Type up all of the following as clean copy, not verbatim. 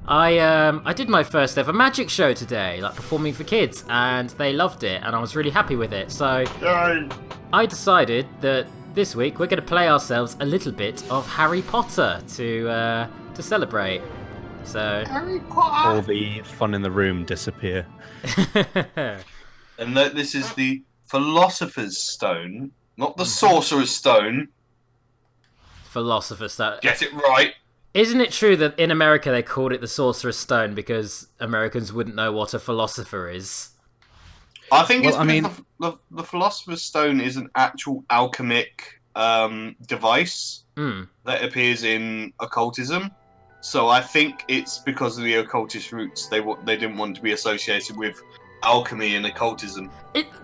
I did my first ever magic show today, like performing for kids, and they loved it, and I was really happy with it. So Yay. I decided that this week we're going to play ourselves a little bit of Harry Potter to celebrate. So Harry Potter. All the fun in the room disappear. And this is the Philosopher's Stone, not the Sorcerer's Stone. Philosopher's Stone. Get it right. Isn't it true that in America they called it the Sorcerer's Stone because Americans wouldn't know what a philosopher is? I think it's because the Philosopher's Stone is an actual alchemic device that appears in occultism. So I think it's because of the occultist roots they didn't want to be associated with alchemy and occultism.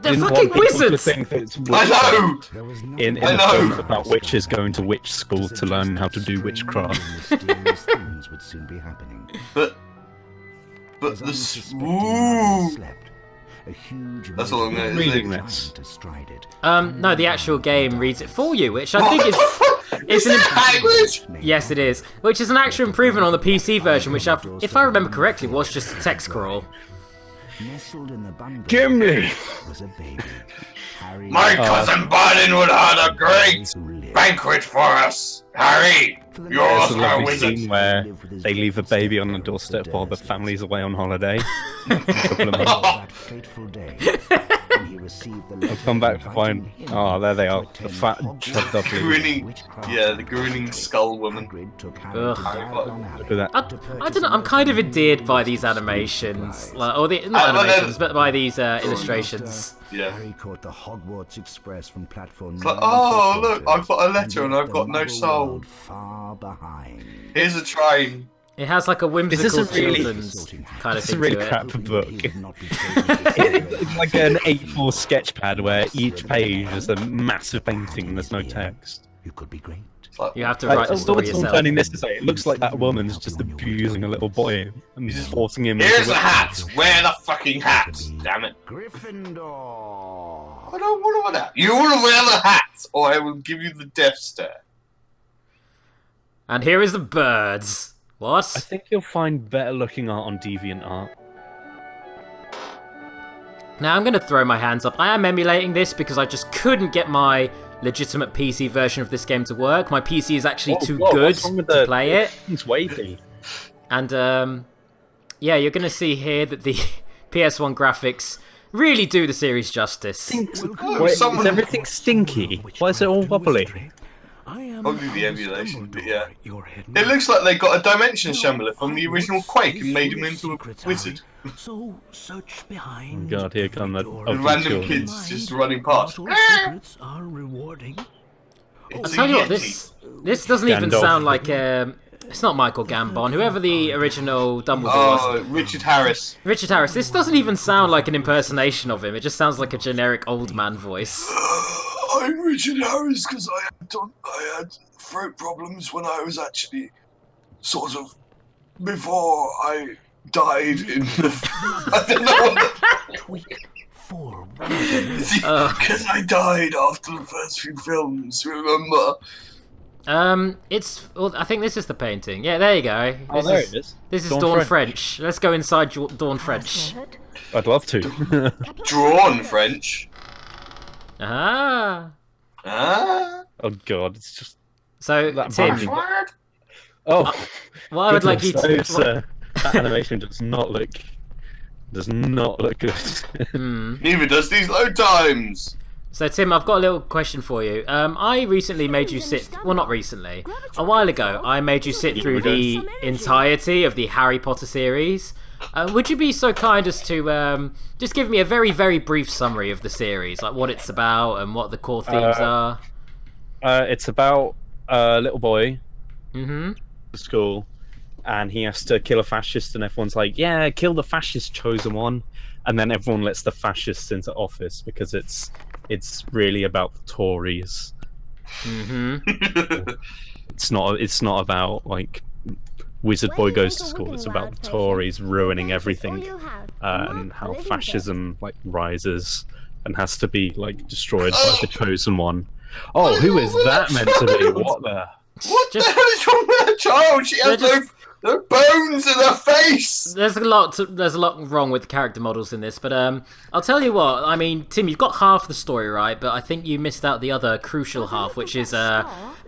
They're fucking wizards! I know! In a film about witches going to witch school to learn how to do witchcraft. But the... Ooh! That's all I'm going to Reading this. No, the actual game reads it for you, which I think is... Is it language? Yes, it is. Which is an actual improvement on the PC version, which, if I remember correctly, was just a text scroll. Gimli! My cousin Balin would have a great banquet for us. Harry, you're There's also a a lovely wizard. scene where they leave a baby on the doorstep while the family's away on holiday. A couple of months. I'll come back to find... Oh, there they are. The fat, chubbed up lady. The grinning skull woman. Ugh. Look at that. I don't know, I'm kind of endeared by these animations. Not animations, but by these illustrations. Yeah. Harry caught the Hogwarts Express from platform. It's like, oh look, I've got a letter and I've got no soul. Far behind. Here's a train. It has like a whimsical Is this a really- children's kind of It's a thing really to it. crap book. It's like an A4 sketch pad where each page is a massive painting and there's no text. You could be great. You have to write the story What's I'm yourself. turning this to say? It looks like that woman's just abusing a little boy and forcing him Here's into a hat. Wear the fucking hat. Damn it. Gryffindor. I don't want to wear that. You want to wear the hat, or I will give you the death stare. And here is the birds. What? I think you'll find better looking art on DeviantArt. Now I'm going to throw my hands up. I am emulating this because I just couldn't get my legitimate PC version of this game to work. My PC is actually too good to play it. It's wavy. And yeah, you're going to see here that the PS1 graphics really do the series justice. Wait, is everything stinky? Why is it all wobbly? Probably the emulation, but yeah. It looks like they got a Dimension Shambler from the original Quake and made him into a wizard. So search Oh behind. god, here come the With ugly random children. kids just running past. Those secrets are rewarding. I'll It's a tell you what, Yeti. this doesn't even Gandalf. sound like... it's not Michael Gambon, whoever the original Dumbledore was. Oh, Richard Harris. Richard Harris, this doesn't even sound like an impersonation of him. It just sounds like a generic old man voice. I'm Richard Harris because I had throat problems when I was actually sort of before I died in the. I don't know Tweak for because I died after the first few films. Remember? Well, I think this is the painting. Yeah, there you go. Oh, there it is. This is Dawn Dawn French. French. Let's go inside Dawn French. I'd love to. Drawn French. Ah. Ah. Oh god, it's just... So, That Tim, binding. Oh, what I would like you goodness, to... that animation does not look good. Neither does these load times. So, Tim, I've got a little question for you. I recently made you sit... Well, not recently. A while ago, I made you sit through the entirety of the Harry Potter series. Would you be so kind as to just give me a very, very brief summary of the series? Like, what it's about and what the core themes are? It's about a little boy Mm-hmm. at school, and he has to kill a fascist, and everyone's like, yeah, kill the fascist, chosen one. And then everyone lets the fascists into office because it's really about the Tories. Mm-hmm. It's not about like Wizard Boy Goes to School. It's about the Tories ruining everything, and how fascism like rises and has to be like destroyed by the chosen one. Oh, who is that meant to be? What the? What Just- the hell is wrong with that child? She has They're just- The bones in the face. There's a lot wrong with character models in this, but I'll tell you what. I mean, Tim, you've got half the story right, but I think you missed out the other crucial half, which is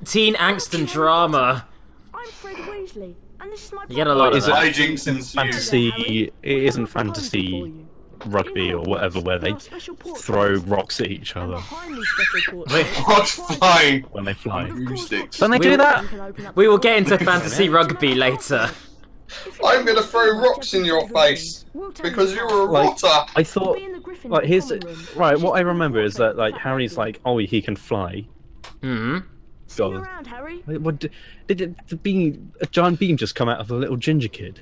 teen angst and drama. I'm Fred Weasley, and this is my You get a lot of that. Hijinks ensue. Fantasy. It isn't fantasy rugby or whatever where they throw rocks at each other What's flying? when they fly. Broomsticks. Don't they do that? We will get into fantasy rugby later. I'm gonna throw rocks in your face because you're a rotter. I thought, like, here's right. What I remember is that like Harry's like, oh, he can fly. Hmm. God. around, Harry. What did a giant beam just come out of a little ginger kid?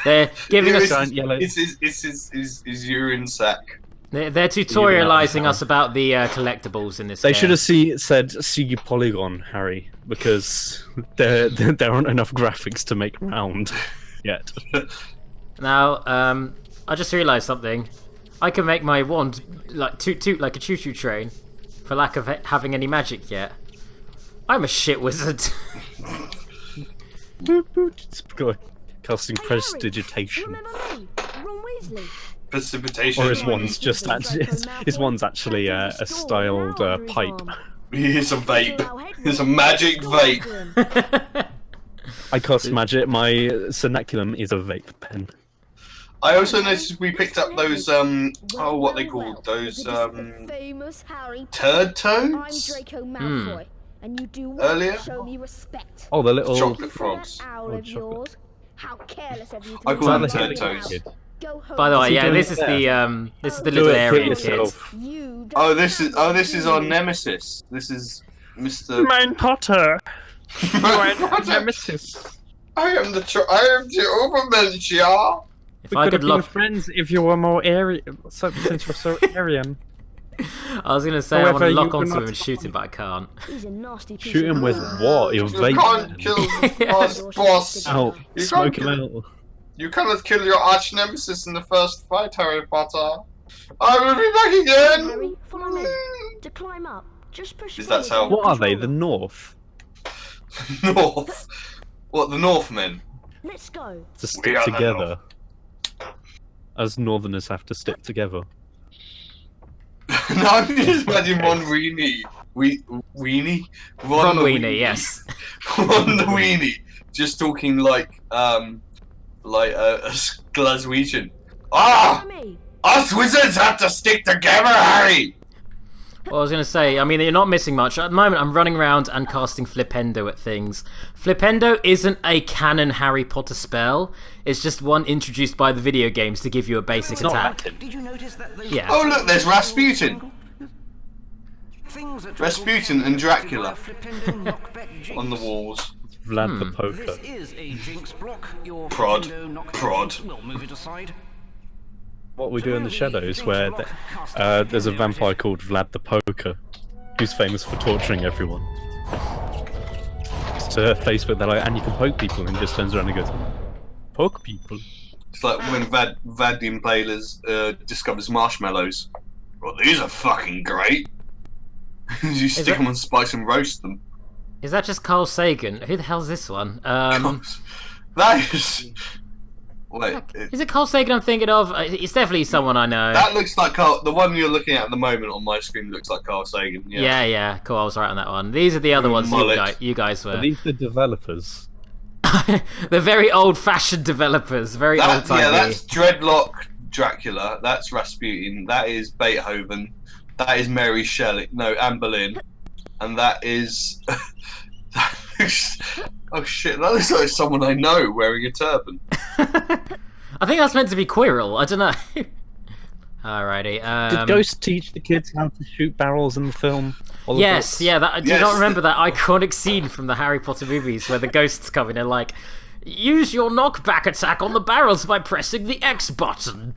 They're giving us. Giant yellow. It's his urine sack. They're tutorializing us about the collectibles in this. They game. should have said "see polygon, Harry," because there aren't enough graphics to make round yet. Now, I just realised something. I can make my wand like toot like a choo-choo train, for lack of having any magic yet. I'm a shit wizard. Casting prestidigitation. Remember me, Ron Weasley. Precipitation. Or his wand's just his wand's actually a styled pipe. It's a vape. It's a magic vape. I cast magic. My Sinaculum is a vape pen. I also noticed we picked up those what they called those famous Harry turd I'm toads Draco Malfoy, and you do Earlier? well to show me respect. Oh, the little. chocolate frogs. That owl Oh, of chocolate. yours. How careless of you to I call them leave turd me toads. out. Go home. By the way, he yeah, doing this it is there? the little it Aryan kid. yourself. You Oh, don't this is have this is to our do. nemesis. This is Mr. Mein Potter. I Nemesis. am the Obermensch, yeah. If We I could could have been look, friends if you were more Aryan. Since you're so Aryan. I was gonna say I want to However, lock you onto were him not- and shoot him, but I can't. He's a nasty piece Shoot of him with work. what? Your You can't vape kill pen. the boss. Ow, You smoke can't him out. You cannot kill your arch nemesis in the first fight, Harry Potter. I will be back Harry, again. follow me. To climb up, just push Is that forward how- on the What are they? The controller. North? North. What, the Northmen? Let's go. To We stick are the together. As Northerners have to stick together. No, I'm just imagining Ron Weenie. Weenie? Ron the Weenie, yes. Ron the Weenie. Just talking like a Glaswegian. Ah! Follow me. Us wizards have to stick together, Harry! Well, I was going to say, I mean, you're not missing much. At the moment, I'm running around and casting Flipendo at things. Flipendo isn't a canon Harry Potter spell. It's just one introduced by the video games to give you a basic It's not attack. Latin. Did you notice that those Yeah. Oh, look, there's Rasputin things that Rasputin and Dracula Flipendo knockback jinx. on the walls. Vlad the This Poker. is a jinx block. Your Prod. Flipendo knockback Prod. jinx. We'll move it aside. What we do in the shadows, where there's a vampire called Vlad the Poker, who's famous for torturing everyone. It's to Facebook, they're like, and you can poke people, and he just turns around and goes, poke people. It's like when Vadim Palers discovers marshmallows. Well, these are fucking great. You stick that- them on spikes and roast them. Is that just Carl Sagan? Who the hell's this one? That is. Wait, Is it Carl Sagan I'm thinking of? It's definitely someone I know. that looks like Carl. The one you're looking at the moment on my screen looks like Carl Sagan. Yeah. Yeah, cool, I was right on that one. These are the other ones Mullet. you guys Are were. these the developers? They're very old-fashioned developers, very old-timey. Yeah, that's Dreadlock Dracula. That's Rasputin. That is Beethoven. That is Mary Shelley. No, Anne Boleyn. And that is. Oh shit! That looks like someone I know wearing a turban. I think that's meant to be Quirrell. I don't know. Alrighty. Did Ghost teach the kids how to shoot barrels in the film? All Yes, of yeah. That, do you Yes. not remember that iconic scene from the Harry Potter movies where the ghosts come in and like, use your knockback attack on the barrels by pressing the X button.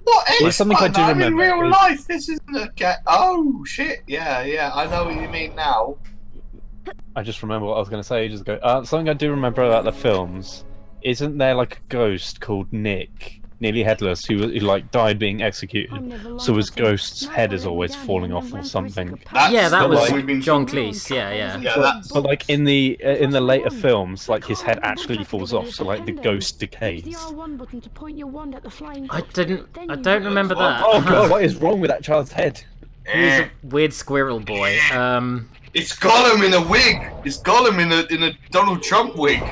What? Well, X something I button? do I'm in remember real is- life. This isn't a cat. Oh shit! Yeah. I know what you mean now. I just remember what I was going to say ages ago. Something I do remember about the films, isn't there like a ghost called Nick nearly headless, who like died being executed. So his ghost's head is always falling off or something. That was like, John Cleese. Yeah. But like in the later films, like his head actually falls off, so like the ghost decays. I don't remember that. Oh god, what is wrong with that child's head? He's a weird squirrel boy. It's Gollum in a wig. It's Gollum in a Donald Trump wig.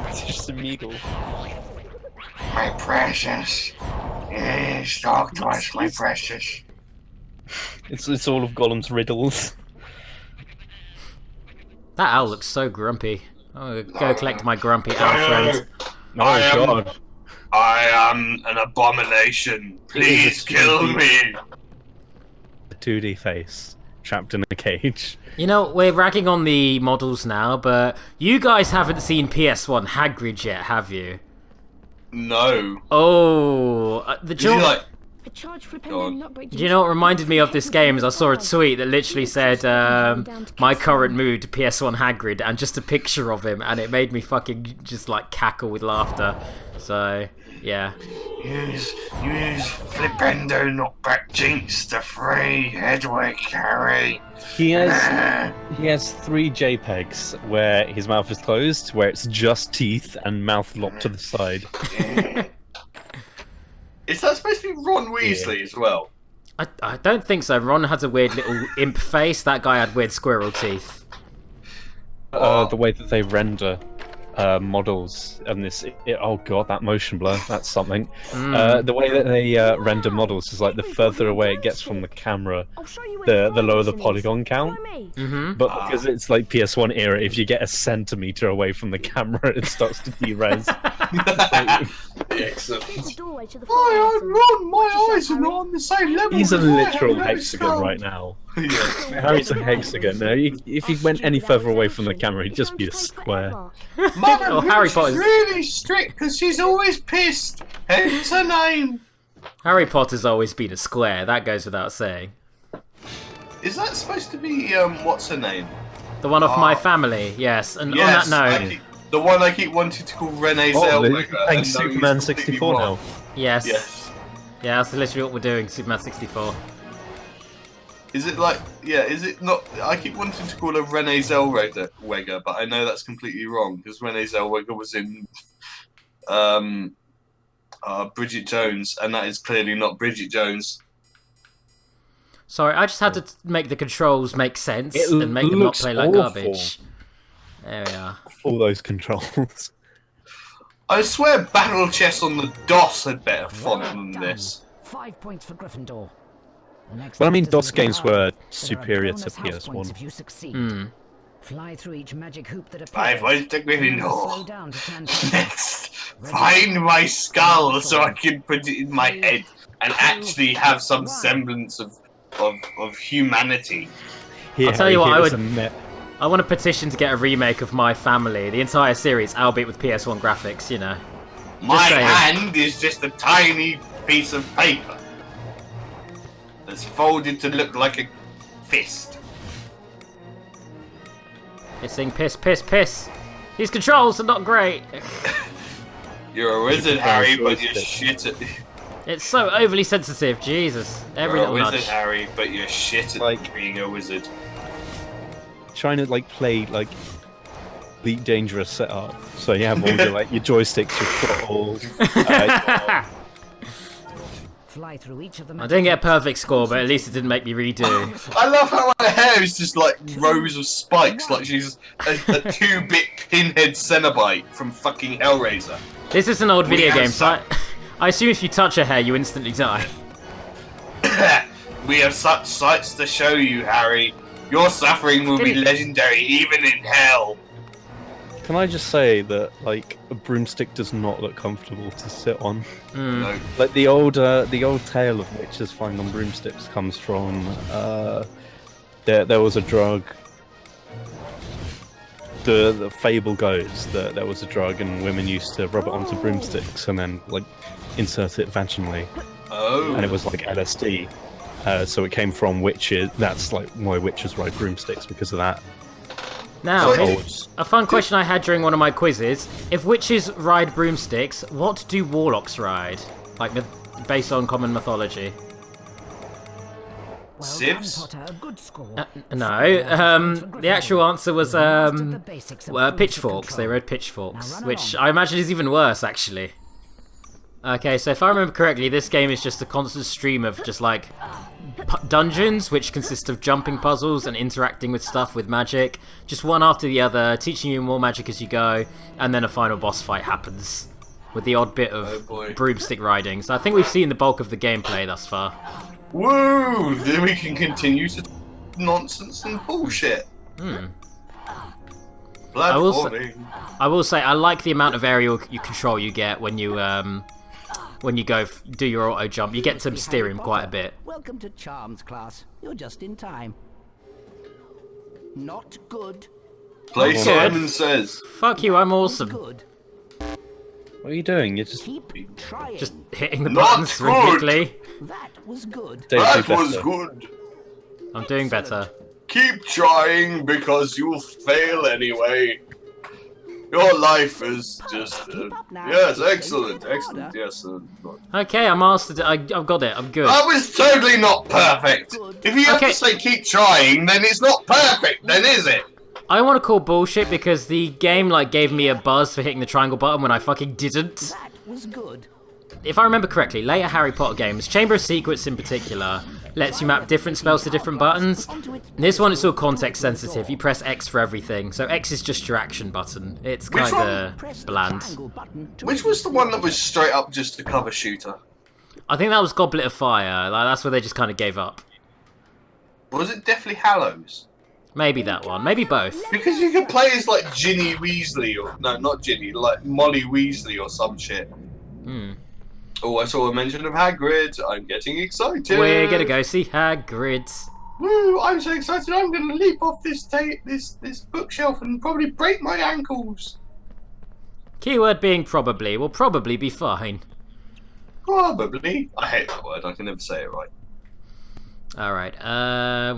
It's just a Meagle. My precious. Yes, talk to us, my precious. It's all of Gollum's riddles. That owl looks so grumpy. I'm gonna go collect my grumpy owl friend. God. I am an abomination. Please kill me. The 2D face, trapped in a cage. You know, we're ragging on the models now, but you guys haven't seen PS1 Hagrid yet, have you? No. Oh, Is he like... Do you know what reminded me of this game? Is I saw a tweet that literally said, "My current mood, PS1 Hagrid," and just a picture of him, and it made me fucking just like cackle with laughter. So, yeah. Use Flipendo knockback jinx to free Hedwig, Harry. He has 3 JPEGs where his mouth is closed, where it's just teeth and mouth locked to the side. Is that supposed to be Ron Weasley as well? I don't think so. Ron has a weird little imp face. That guy had weird squirrel teeth. The way that they render models and this, oh god, that motion blur, that's something. The way that they render models is like the further away it gets from the camera, the lower the polygon count. But because it's like PS1 era, if you get a centimeter away from the camera, it starts to de-res. Excellent. I am Ron, my eyes are not on the same level. He's a literal hexagon right now. Harry's a hexagon. Now, if he went any further away from the camera, he'd just be a square. Mother Harry Potter's really strict because she's always pissed. Hence her name. Harry Potter's always been a square. That goes without saying. Is that supposed to be what's her name? The one off My Family, yes. And yes, on that note, the one I keep wanting to call Renee Zellweger. Thanks, Superman 64 now. yes. Yes. Yeah, that's literally what we're doing. Superman 64. Is it like, is it not? I keep wanting to call her Renee Zellweger, but I know that's completely wrong because Renee Zellweger was in Bridget Jones, and that is clearly not Bridget Jones. Sorry, I just had to make the controls make sense and make them not play like garbage. There we are. All those controls. I swear Battle Chess on the DOS had better font than this. 5 points for Gryffindor. Well, I mean, DOS games were superior to PS1. Fly through each magic hoop that 5 points to Gryffindor. Next, find my skull so I can put it in my head and actually have some semblance of humanity. I'll tell you what, I want a petition to get a remake of My Family, the entire series, albeit with PS1 graphics, you know. My hand is just a tiny piece of paper that's folded to look like a fist. It's saying piss, piss, piss. These controls are not great. You're a wizard, Harry, but you're shit at... It's so overly sensitive, Jesus. Every You're a little wizard, nudge. Harry, but you're shit at being a wizard. Trying to play Elite Dangerous setup, so you have all your your joysticks, your throttles. Fly through each of them. I didn't get a perfect score, but at least it didn't make me redo. I love how her hair is just like rows of spikes, like she's a 2-bit pinhead Cenobite from fucking Hellraiser. This is an old video game, so I assume if you touch her hair, you instantly die. We have such sights to show you, Harry. Your suffering will be legendary, even in hell. Can I just say that, a broomstick does not look comfortable to sit on? No. Like the old tale of witches flying on broomsticks comes from there was a drug. The fable goes that there was a drug and women used to rub it onto broomsticks and then insert it vaginally. Oh. And it was like LSD. So it came from witches. That's why witches ride broomsticks, because of that. Now, So- a fun question I had during one of my quizzes: if witches ride broomsticks, what do warlocks ride? Like based on common mythology. Well Sieves? done, Potter. Good score. No, the actual answer was Mastered the basics of broomstick pitchforks. They control. rode pitchforks, Now run which along. I imagine is even worse, actually. Okay, so if I remember correctly, this game is just a constant stream of just like dungeons, which consist of jumping puzzles and interacting with stuff with magic, just one after the other, teaching you more magic as you go, and then a final boss fight happens, with the odd bit of boy. broomstick riding. So I think we've seen the bulk of the gameplay thus far. Woo! Then we can continue to nonsense and bullshit. I Blood will falling. I will say I like the amount of aerial control you get when you go do your auto jump. You get to steer him quite a bit. Welcome to Charms class. You're just in time. Not good. Play Good. Simon Says. Fuck you, I'm awesome. Good. What are you doing? You're just Keep trying. Just hitting the Not buttons good. rhythmically. That was good. Dave, That do was better. good. I'm doing better. Keep trying because you'll fail anyway. Your life is just. Keep up now. Yes, It's excellent, getting excellent. harder. Yes. Okay, I mastered it. I've got it. I'm good. That was totally not perfect. If you have Okay. to say keep trying, then it's not perfect, then is it? I want to call bullshit because the game like gave me a buzz for hitting the triangle button when I fucking didn't. That was good. If I remember correctly, later Harry Potter games, Chamber of Secrets in particular, lets you map different spells to different buttons. This one is all context sensitive. You press X for everything, so X is just your action button. It's Which kinda Press the bland. triangle button to Which was the one that was straight up just a cover shooter? I think that was Goblet of Fire. Like that's where they just kind of gave up. Was it Deathly Hallows? Maybe that one. Maybe both. Because you could play as like Ginny Weasley, or no, not Ginny, like Molly Weasley or some shit. Hmm. Oh, I saw a mention of Hagrid. I'm getting excited. We're gonna go see Hagrid. Woo! I'm so excited. I'm gonna leap off this this bookshelf and probably break my ankles. Keyword being probably. We'll probably be fine. Probably. I hate that word. I can never say it right. Alright,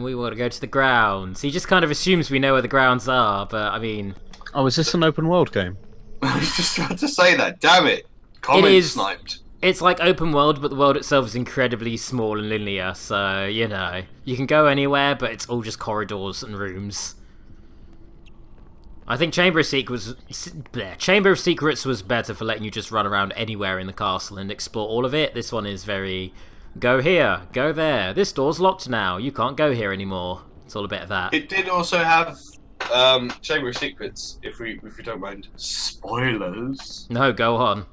we want to go to the grounds. He just kind of assumes we know where the grounds are, but I mean... Oh, is this an open world game? I was just about to say that. Damn it! Comment is- sniped. It's like open world, but the world itself is incredibly small and linear, so, you know. You can go anywhere, but it's all just corridors and rooms. I think Chamber of Secrets was better for letting you just run around anywhere in the castle and explore all of it. This one is very... Go here, go there. This door's locked now. You can't go here anymore. It's all a bit of that. It did also have Chamber of Secrets. If we don't mind spoilers. No, go on.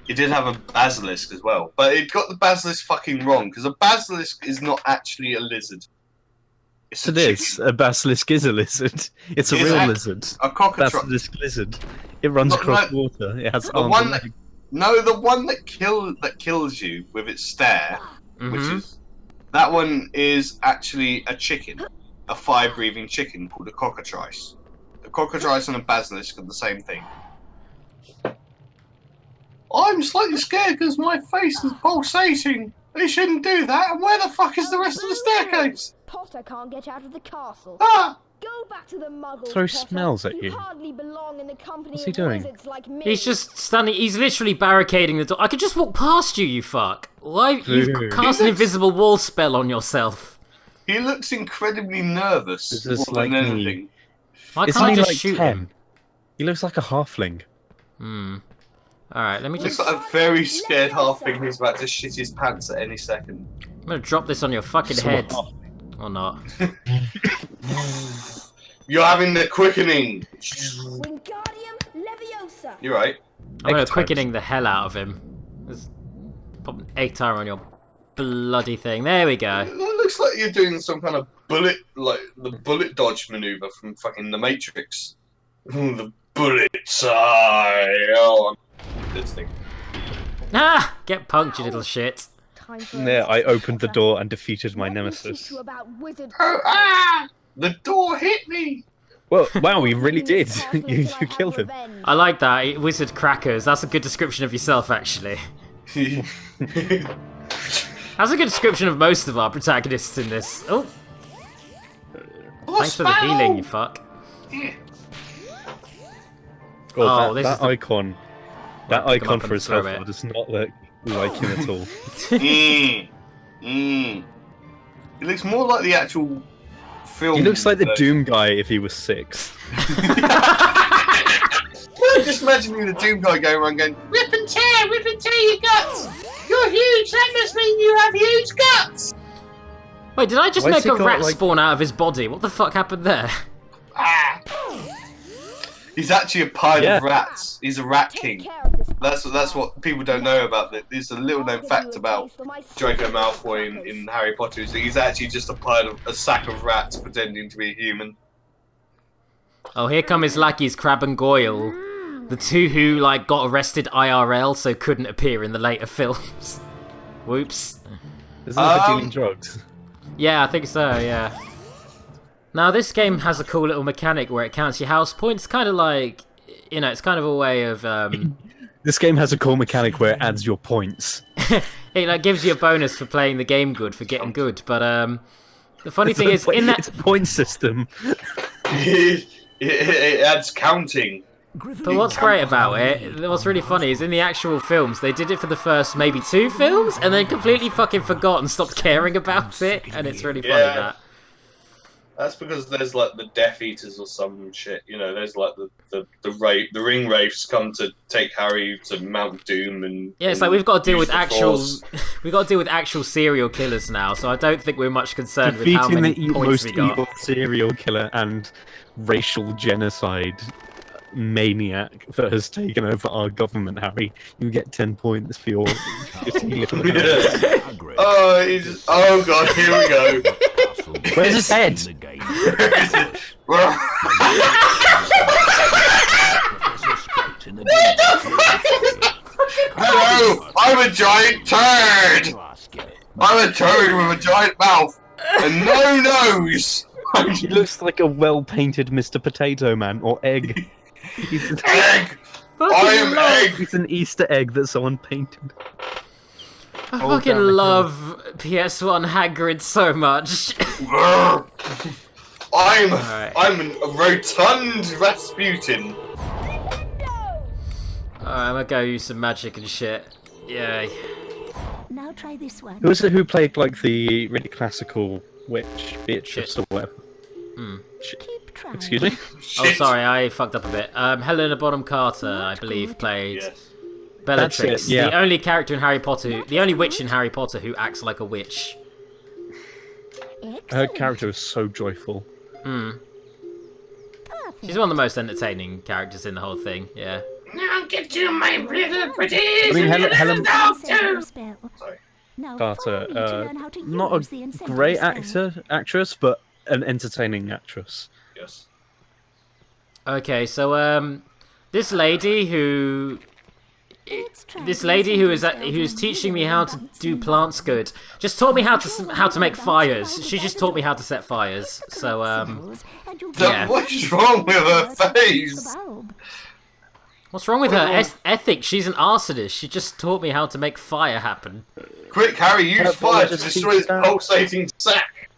It did have a basilisk as well, but it got the basilisk fucking wrong because a basilisk is not actually a lizard. It's a It is. chicken. A basilisk is a lizard. It's a Is real it? lizard. A cockatrice. Basilisk lizard. It runs Not across like- water. It has The arms one and that legs. no, the one that kills you with its stare, which Mhm. is that one is actually a chicken, a fire-breathing chicken called a cockatrice. A cockatrice and a basilisk are the same thing. I'm slightly scared because my face is pulsating. They shouldn't do that. And where the fuck is the rest of the staircase? Potter can't get out of the castle. Ah! Go back to the Muggles. Throw Potter. smells at you. hardly belong in the company What's he of doing? wizards like me. He's just standing. He's literally barricading the door. I could just walk past you, you fuck. Why? You've Dude. cast an invisible wall spell on yourself. He looks incredibly nervous. Is this more than like me? anything. Why Isn't can't I he just like shoot 10? him? He looks like a halfling. Alright, let me Looks just... like a very scared halfling who's about to shit his pants at any second. I'm gonna drop this on your fucking So head. half- Or not. You're having the quickening. Wingardium Leviosa. You're right. I'm gonna Egg quickening the hell out of him. Just pop an egg timer on your bloody thing. There we go. It looks like you're doing some kind of bullet, like the bullet dodge maneuver from fucking The Matrix. The bullets. This thing. Ah! Get punked, you little shit. Time for There, a I opened the Potter. door and defeated my Let me nemesis. teach you about wizard Oh, ah! The door hit me. Well, wow, you really did. Castle you until I have killed him. revenge. I like that. Wizard crackers. That's a good description of yourself, actually. That's a good description of most of our protagonists in this. Oh, thanks for the healing, you fuck. God, this that is the... icon. That Pick him icon up for and his throw health it. bar does not look like him at all. He looks more like the actual film. He looks like the version. Doom guy if he was 6. Just imagining the Doom guy going around going, rip and tear your guts! You're huge, that must mean you have huge guts! Wait, did I just Why has make he a got, rat like- spawn out of his body? What the fuck happened there? Ah. He's actually a pile Yeah. of rats. He's a rat king. Take care of this. That's what people don't know about it. There's a little known fact about Draco Malfoy in Harry Potter is that he's actually just a sack of rats pretending to be a human. Oh, here come his lackeys, Crab and Goyle. The two who, like, got arrested IRL so couldn't appear in the later films. Whoops. Isn't that for dealing drugs? Yeah, I think so, yeah. Now, this game has a cool little mechanic where it counts your house points, kind of like, you know, it's kind of a way of, This game has a cool mechanic where it adds your points. it like gives you a bonus for playing the game good, for getting good, but, the funny thing is, in that... It's a point system. It adds counting. But what's great about it, what's really funny, is in the actual films, they did it for the first maybe 2 films, and then completely fucking forgot and stopped caring about it, and it's really funny, Yeah. that. That's because there's like the Death Eaters or some shit. You know, there's like the ring wraiths come to take Harry to Mount Doom and Yeah, it's like we've got to deal use with the actual, Force. we've got to deal with actual serial killers now. So I don't think we're much concerned with how Defeating many the points most we got. evil serial killer and racial genocide maniac that has taken over our government, Harry. You get 10 points for your Oh god, here we go. Where's his head? Hello, I'm a giant turd. I'm a turd with a giant mouth and no nose. He looks like a well-painted Mr. Potato Man, or egg. He's, Egg. I am egg. he's an Easter egg that someone painted. I Oh, fucking damn it. love PS1 Hagrid so much. I'm Alright. a rotund Rasputin. Alright, I'm gonna go use some magic and shit. Yay. Now try this one. Who was it who played like the really classical witch, Beatrice or whatever? Keep trying. Excuse me? Oh, Shit. sorry, I fucked up a bit. Helena Bonham Carter, I believe, played Yes. Bellatrix, it, yeah. the only character in Harry Potter, the only witch in Harry Potter who acts like a witch. Her Excellent. character was so joyful. Perfect. She's one of the most entertaining characters in the whole thing, yeah. Now get to my little pretties. I mean, Helen Save your spell. Sorry. Now Carter, follow me to learn how to not use a the incentive great spell. actress, but an entertaining actress. Yes. Okay, so this lady who Let's try this the lady who incentive spell who's then. teaching me how to do plants good just taught me how to make fires. She just taught me how to set fires. So Symbols, and you'll So Yeah. what's wrong with her face? the bulb. what's wrong with her ethics? She's an arsonist. She just taught me how to make fire happen. Quick, Harry, use Well, fire to just destroy keep this that. pulsating sack.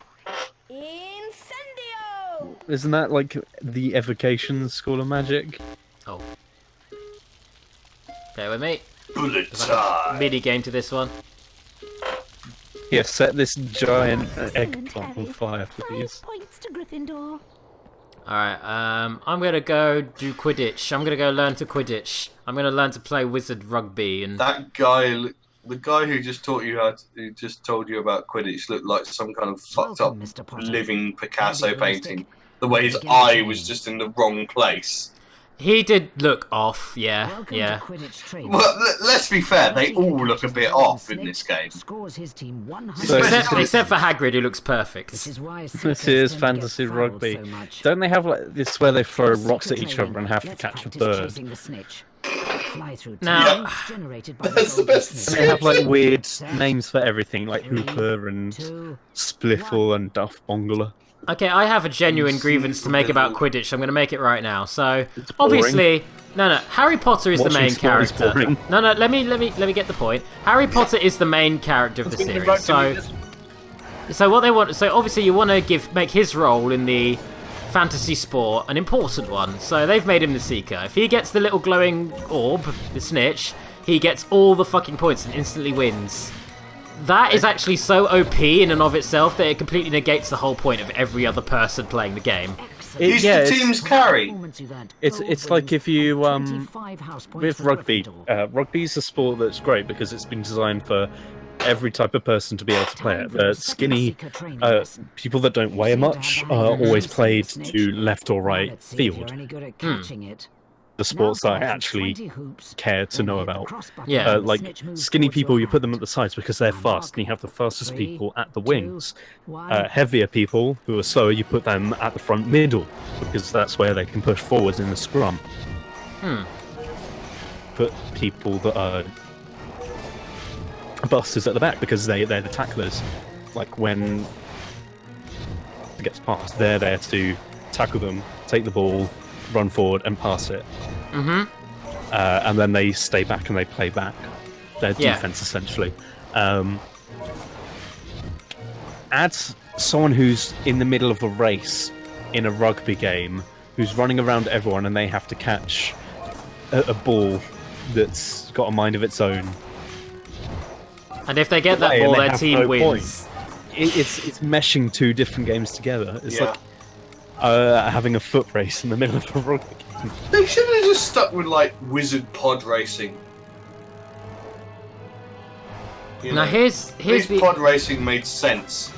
Incendio! Isn't that like the Evocation School of Magic? Oh, bear with me. Bullet time. Mini game to this one. Yeah, set this giant Excellent, eggplant on Harry. fire, 5 please. points to Gryffindor. Alright, I'm gonna go do Quidditch. I'm gonna go learn to Quidditch. I'm gonna learn to play wizard rugby and That guy, the guy who just taught you who just told you about Quidditch, looked like some kind of fucked up Welcome, Mr. Potter. living Picasso Maybe painting. The way his Begin eye training. was just in the wrong place. he did look off, yeah, Welcome yeah. to Quidditch training. Well, let's be fair, they all look a bit off in this game. Scores his team 100. So- Except for Hagrid, who looks perfect. This is why This is fantasy rugby. Don't they have like this where they throw rocks at each other and have to catch a bird? Now- That's the best And they have like weird names for everything, like Hooper and Spliffle and Duff Bongler. Okay, I have a genuine grievance to make about Quidditch. I'm going to make it right now. So, boring. obviously, no, Harry Potter is the Watching main sport is character. boring. No, let me get the point. Harry Potter is the main character of the series. So what they want. So obviously, you want to make his role in the fantasy sport an important one. So they've made him the Seeker. If he gets the little glowing orb, the snitch, he gets all the fucking points and instantly wins. That is actually so OP in and of itself that it completely negates the whole point of every other person playing the game. He's the team's carry. It's like if you with rugby. Rugby's a sport that's great because it's been designed for every type of person to be able to play it. The skinny people that don't weigh much are always played to left or right field. The sports that I actually care to know about. Yeah. Like skinny people, you put them at the sides because they're fast, and you have the fastest people at the wings. Heavier people who are slower, you put them at the front middle because that's where they can push forwards in the scrum. Put people that are busters at the back because they're the tacklers. Like when it gets passed, they're there to tackle them, take the ball, run forward and pass it. And then they stay back and they play back. Their defense, essentially. Add someone who's in the middle of a race in a rugby game, who's running around everyone and they have to catch a ball that's got a mind of its own. And if they get that ball, their team wins. It's meshing two different games together. It's like having a foot race in the middle of a rugby game. They should have just stuck with like wizard pod racing. Now here's the pod racing made sense,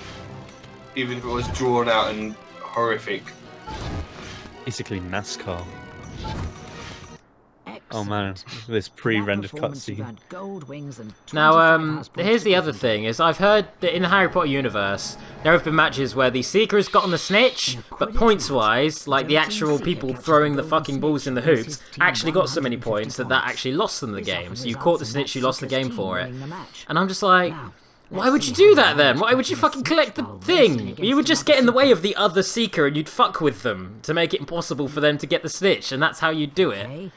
even if it was drawn out and horrific. Basically NASCAR. Oh man, this pre-rendered cutscene. Now, here's the other thing, is I've heard that in the Harry Potter universe, there have been matches where the Seeker has gotten the snitch, but points-wise, like the actual people throwing the fucking balls in the hoops, actually got so many points that actually lost them the game. So you caught the snitch, you lost the game for it. And I'm just like, why would you do that then? Why would you fucking collect the thing? You would just get in the way of the other Seeker and you'd fuck with them to make it impossible for them to get the snitch, and that's how you do it.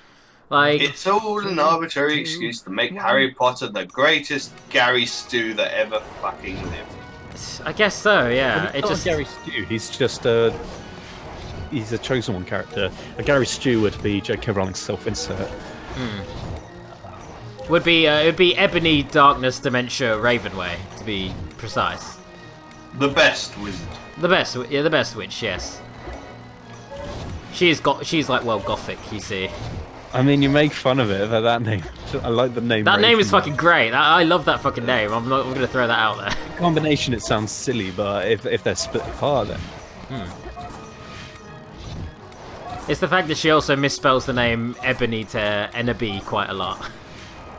Like, it's all an arbitrary excuse to make Harry Potter the greatest Gary Stu that ever fucking lived. I guess so, yeah. It's just Gary Stu. He's just he's a chosen one character. A Gary Stu would be J.K. Rowling's self-insert. It would be Ebony, Darkness, Dementia, Ravenway, to be precise. The best wizard. The best witch, yes. She's like, well, gothic, you see. I mean, you make fun of it, but that name... I like the name. That name is fucking great. I love that fucking name. I'm going to throw that out there. Combination, it sounds silly, but if they're split apart, then... It's the fact that she also misspells the name Ebony to Enobi quite a lot.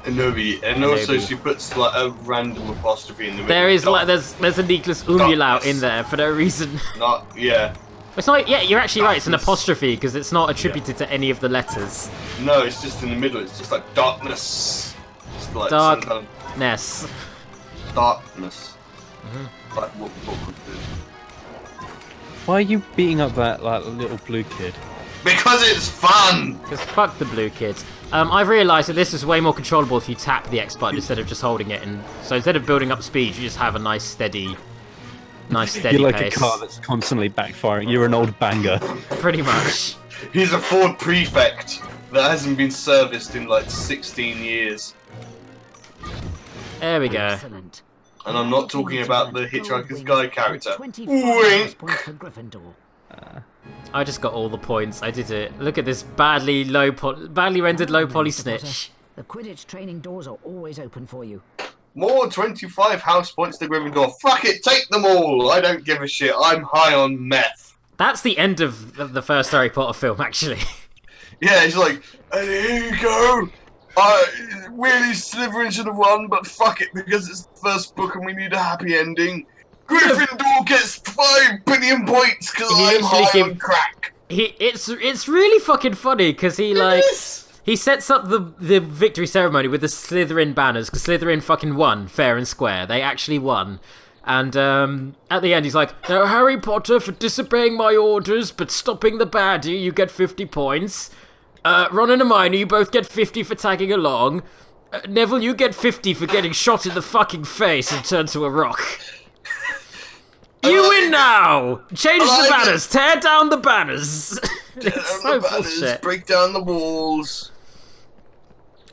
Enobi, and also she puts like a random apostrophe in the middle. There is like there's a Nicholas Umlaut in there for no reason. It's not. Yeah, you're actually right. It's an apostrophe because it's not attributed to any of the letters. No, it's just in the middle. It's just like darkness. It's like darkness. Darkness. Like what would do? Why are you beating up that little blue kid? Because it's fun. Because fuck the blue kid. I've realised that this is way more controllable if you tap the X button instead of just holding it. And so instead of building up speed, you just have a nice steady You're like pace. A car that's constantly backfiring. You're an old banger. Pretty much. He's a Ford Prefect that hasn't been serviced in like 16 years. There we go. Excellent. And I'm not talking about the Hitchhiker's Guide character. Wink! I just got all the points. I did it. Look at this badly rendered low poly snitch. The Quidditch training doors are always open for you. More 25 house points to Gryffindor. Fuck it, take them all. I don't give a shit. I'm high on meth. That's the end of the first Harry Potter film, actually. Yeah, it's like, and here you go. Really, Slytherin should have won, but fuck it, because it's the first book and we need a happy ending. Gryffindor gets 5 billion points because I'm high on crack. It's really fucking funny because he sets up the victory ceremony with the Slytherin banners because Slytherin fucking won fair and square. They actually won. And at the end he's like, now Harry Potter, for disobeying my orders but stopping the baddie, you get 50 points. Ron and Hermione, you both get 50 for tagging along. Neville, you get 50 for getting shot in the fucking face and turned to a rock. You win now! Change the like it. banners! Tear down the banners! It's so The banners, bullshit. break down the walls.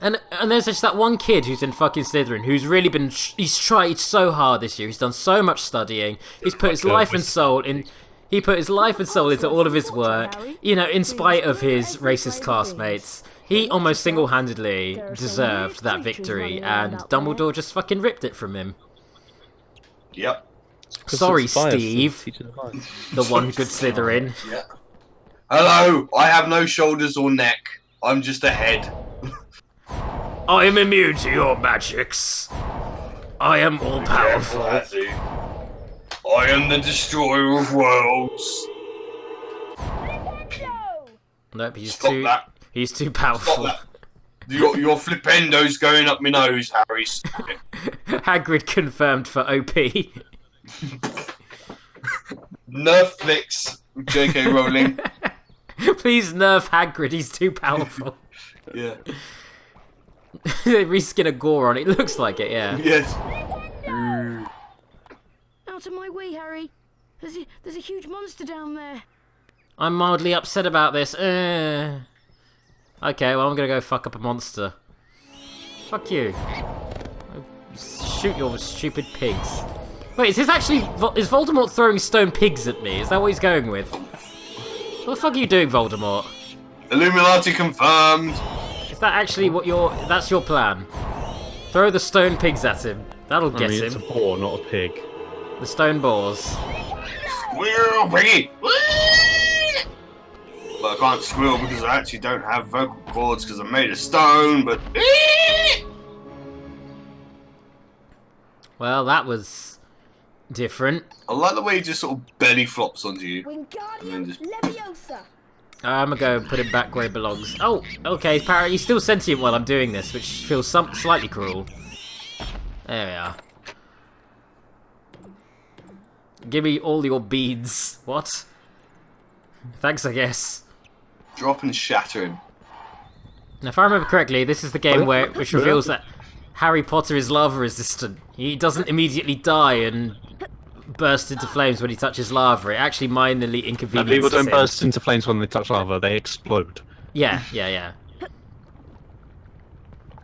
And there's just that one kid who's in fucking Slytherin who's really been... He's tried so hard this year. He's done so much studying. He's put his life and soul in... He put his life and soul into all of his work. You know, in spite of his racist classmates. He almost single-handedly deserved that victory, and Dumbledore just fucking ripped it from him. Yep. Sorry, Steve. The one good Slytherin. Yeah. Hello, I have no shoulders or neck. I'm just a head. I am immune to your magics. I am all-powerful. I am the destroyer of worlds. Nope, he's Stop too... that. He's too Stop powerful. that. Your flipendo's going up my nose, Harry. Hagrid confirmed for OP. Nerf flicks, J.K. Rowling. Please nerf Hagrid, he's too powerful. Yeah. They reskin a Goron, it looks like it, yeah. Yes. Out of my way, Harry. There's a huge monster down there. I'm mildly upset about this. Okay, well I'm gonna go fuck up a monster. Fuck you. Shoot your stupid pigs. Wait, is this actually... Is Voldemort throwing stone pigs at me? Is that what he's going with? What the fuck are you doing, Voldemort? Illuminati confirmed. Is that actually what that's your plan? Throw the stone pigs at him. That'll get It's a him. boar, not a pig. The stone boars. Squirrel piggy. But I can't squeal because I actually don't have vocal cords because I'm made of stone, but... Well, that was different. I like the way he just sort of belly flops onto you. Wingardium just- Leviosa. I'm gonna go put him back where he belongs. Oh, okay, Parrot, he's still sentient while I'm doing this, which feels slightly cruel. There we are. Give me all your beads. What? Thanks, I guess. Drop and shatter him. Now, if I remember correctly, this is the game which reveals that Harry Potter is lava resistant. He doesn't immediately die and burst into flames when he touches lava. It actually minorly inconveniences People don't him. burst into flames when they touch lava, they explode. Yeah.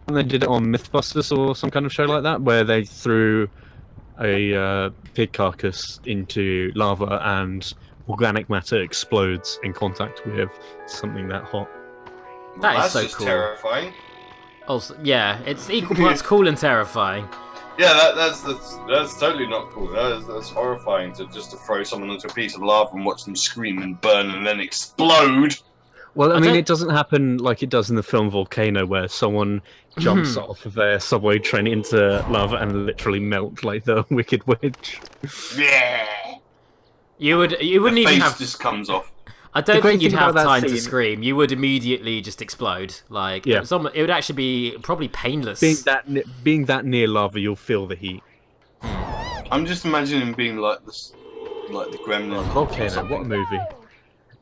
And they did it on Mythbusters or some kind of show like that, where they threw a pig carcass into lava and organic matter explodes in contact with something that hot. That is That's so just cool. terrifying. Also, yeah, it's equal parts cool and terrifying. Yeah, that's totally not cool. That's horrifying to throw someone onto a piece of lava and watch them scream and burn and then explode. Well, I mean, don't- it doesn't happen like it does in the film Volcano, where someone jumps off of their subway train into lava and literally melt like the Wicked Witch. Yeah. You wouldn't The even face have. just comes off. I don't great think you'd thing have about that time to scene- scream. You would immediately just explode. Like, Yeah. it would actually be probably painless. Being that near lava, you'll feel the heat. I'm just imagining him being like this, like the Gremlins. Volcano, what a movie.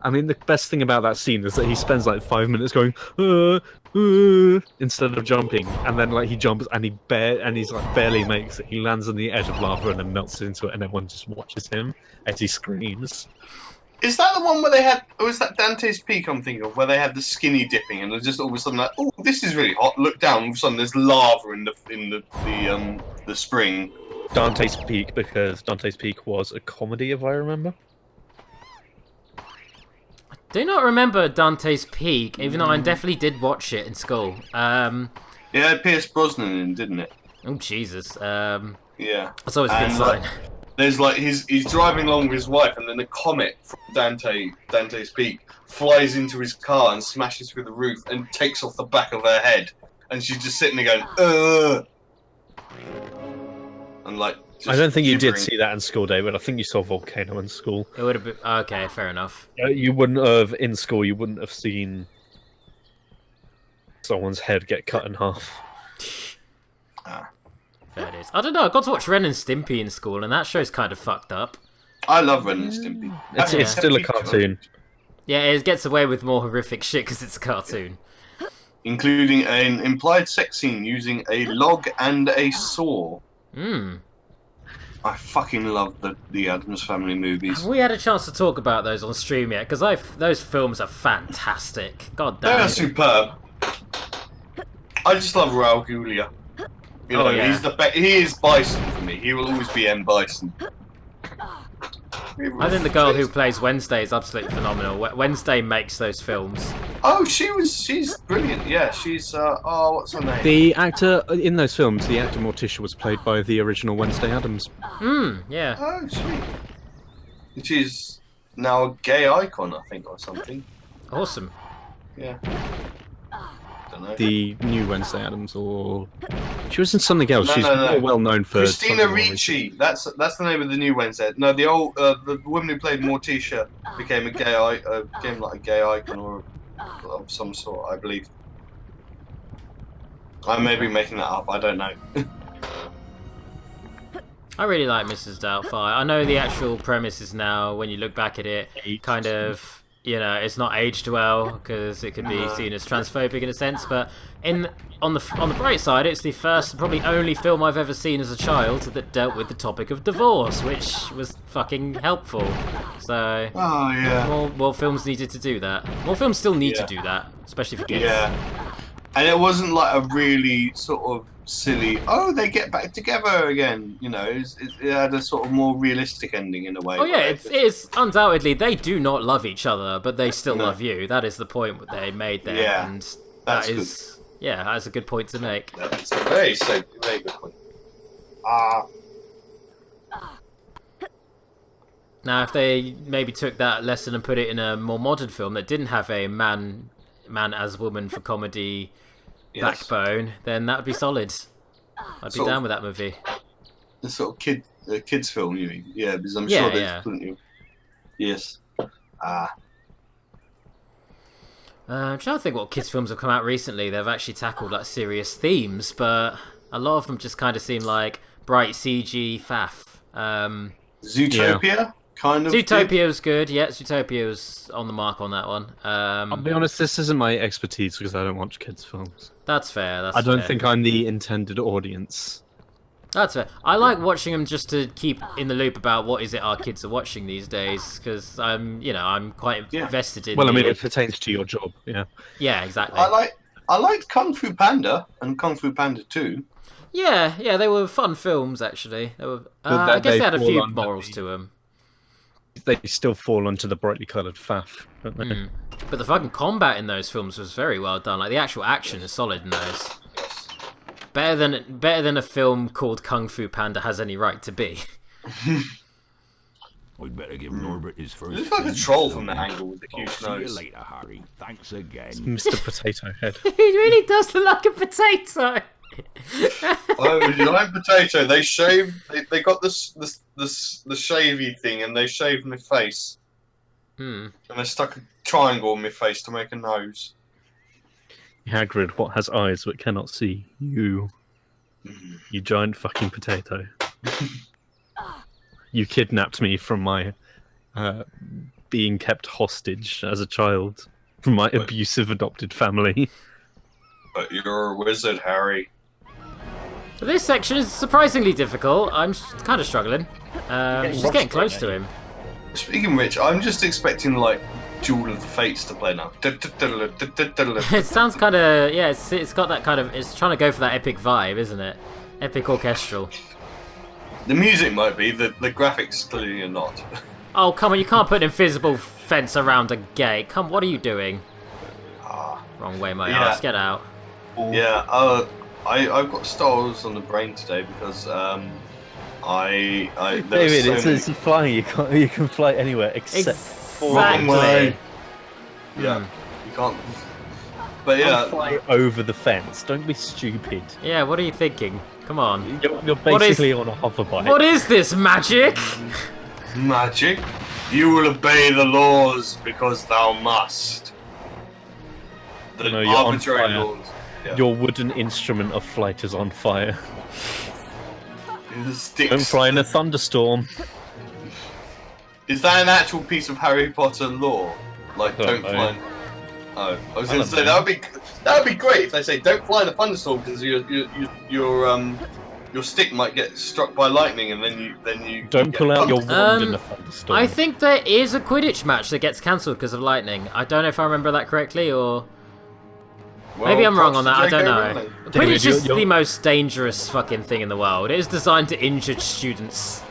I mean, the best thing about that scene is that he spends like 5 minutes going, instead of jumping, and then like he jumps and he's like barely makes it. He lands on the edge of lava and then melts into it, and everyone just watches him as he screams. Is that the one where they had, or is that Dante's Peak I'm thinking of, where they had the skinny dipping and they're just all of a sudden like, oh, this is really hot, look down, all of a sudden there's lava in the spring. Dante's Peak, because Dante's Peak was a comedy, if I remember. Do not remember Dante's Peak, even though I definitely did watch it in school. Yeah, it had Pierce Brosnan in, didn't it? Oh Jesus. Yeah. That's always a good And, sign. There's like he's driving along with his wife, and then a comet from Dante's Peak flies into his car and smashes through the roof and takes off the back of her head, and she's just sitting there going, ugh, and like. Just I don't think you did gibbering. see that in school, David. I think you saw Volcano in school. It would have been okay. Fair enough. You wouldn't have, in school, you wouldn't have seen someone's head get cut in half. Fair it is. I don't know. I got to watch Ren and Stimpy in school, and that show's kind of fucked up. I love Ren and Stimpy. It's still a cartoon. Yeah, it gets away with more horrific shit because it's a cartoon. Including an implied sex scene using a log and a saw. I fucking love the Addams Family movies. Have we had a chance to talk about those on stream yet? Because those films are fantastic. God damn. They are superb. I just love Raul Julia. You know, yeah. he's he is Bison for me. He will always be M. Bison. I think the girl who plays Wednesday is absolutely phenomenal. Wednesday makes those films. Oh, she's brilliant. Yeah, she's what's her name? The actor in those films, the actor Morticia, was played by the original Wednesday Addams. Yeah. Oh, sweet. She's now a gay icon, I think, or something. Awesome. Yeah. Don't know. The new Wednesday Addams, or she was in something else. She's No. more well known for Christina something more Ricci. That's the name of the new Wednesday. No, the old the woman who played Morticia became became like a gay icon or of some sort, I believe. I may be making that up. I don't know. I really like Mrs. Doubtfire. I know the actual premise is now, when you look back at it, kind of, you know, it's not aged well because it could be seen as transphobic in a sense. But on the bright side, it's the first, and probably only film I've ever seen as a child that dealt with the topic of divorce, which was fucking helpful. So, Oh yeah. more films needed to do that. More films still need to do that, especially for kids. Yeah. And it wasn't like a really sort of silly, oh, they get back together again. You know, it had a sort of more realistic ending in a way. Oh yeah, it's undoubtedly they do not love each other, but they still love you. That is the point that they made there, Yeah, and that's that is that's a good point to make. That's a very good point. Now, if they maybe took that lesson and put it in a more modern film that didn't have a man as woman for comedy backbone, then that would be solid. I'd be down with that movie. The sort of kids film, you mean? Yeah, because I'm sure there's plenty of. Yes. I'm trying to think what kids films have come out recently. They've actually tackled like serious themes, but a lot of them just kind of seem like bright CG faff. Zootopia, kind of. Zootopia was good. Yeah, Zootopia was on the mark on that one. I'll be honest, this isn't my expertise because I don't watch kids' films. That's fair. I don't think I'm the intended audience. That's fair. I like watching them just to keep in the loop about what is it our kids are watching these days, because I'm quite invested in. Well, I mean, it pertains to your job. Yeah. Yeah, exactly. I liked Kung Fu Panda and Kung Fu Panda 2. Yeah, they were fun films actually. They were. I guess they had a few morals to them. They still fall onto the brightly coloured faff, don't they? But the fucking combat in those films was very well done. Like the actual action is solid in those. Better than a film called Kung Fu Panda has any right to be. We'd better give Norbert his first. Looks like a troll from that angle with the huge See nose. you later, Harry. Thanks again. It's Mr. Potato Head. He really does look like a potato. Oh, you like potato? They shaved. They got the shavy thing, and they shaved my face. And they stuck a triangle on my face to make a nose. Hagrid, what has eyes but cannot see? You giant fucking potato. You kidnapped me from my being kept hostage as a child from my abusive adopted family. But you're a wizard, Harry. This section is surprisingly difficult. I'm kind of struggling. She's getting close to him. Speaking of which, I'm just expecting like Duel of the Fates to play now. It sounds kind of it's got that kind of, it's trying to go for that epic vibe, isn't it? Epic orchestral. The music might be, the graphics clearly are not. Oh come on, you can't put an invisible fence around a gate. Come, what are you doing? Wrong way, my ass. Get out. Yeah. I've got Star Wars on the brain today because David, it's flying. You can fly anywhere except exactly. Yeah, you can't. But yeah, fly over the fence. Don't be stupid. Yeah, what are you thinking? Come on. You're basically on a hoverbike. What is this magic? Magic? You will obey the laws because thou must. The No, you're on arbitrary fire. laws. Yeah. Your wooden instrument of flight is on fire. Sticks. Don't fly in a thunderstorm. Is that an actual piece of Harry Potter lore? Like, Don't don't know. fly. Oh, I was going to say that would be great if they say don't fly in a thunderstorm because your your stick might get struck by lightning, and then you don't pull out your pumped. wand in a thunderstorm. I think there is a Quidditch match that gets cancelled because of lightning. I don't know if I remember that correctly, or maybe I'm wrong on that. I don't know. Quidditch is the most dangerous fucking thing in the world. It is designed to injure students.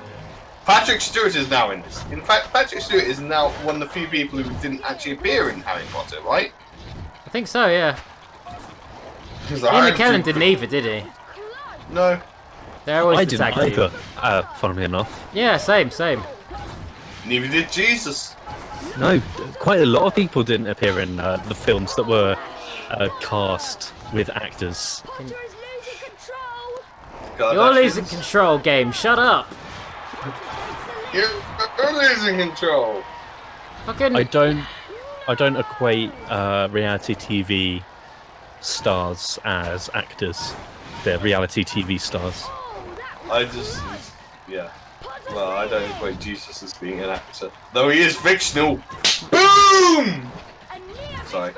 Patrick Stewart is now in this. In fact, Patrick Stewart is now one of the few people who didn't actually appear in Harry Potter, right? I think so, yeah. Ian McKellen didn't either, did he? No. They're always I the didn't tag team. either, funnily enough. Yeah, same. Neither did Jesus. No, quite a lot of people didn't appear in the films that were cast with actors. God, You're losing control, game. Shut up. You're losing control. Fucking. I don't equate reality TV stars as actors. They're reality TV stars. Yeah. Well, I don't equate Jesus as being an actor, though he is fictional. Boom! Sorry.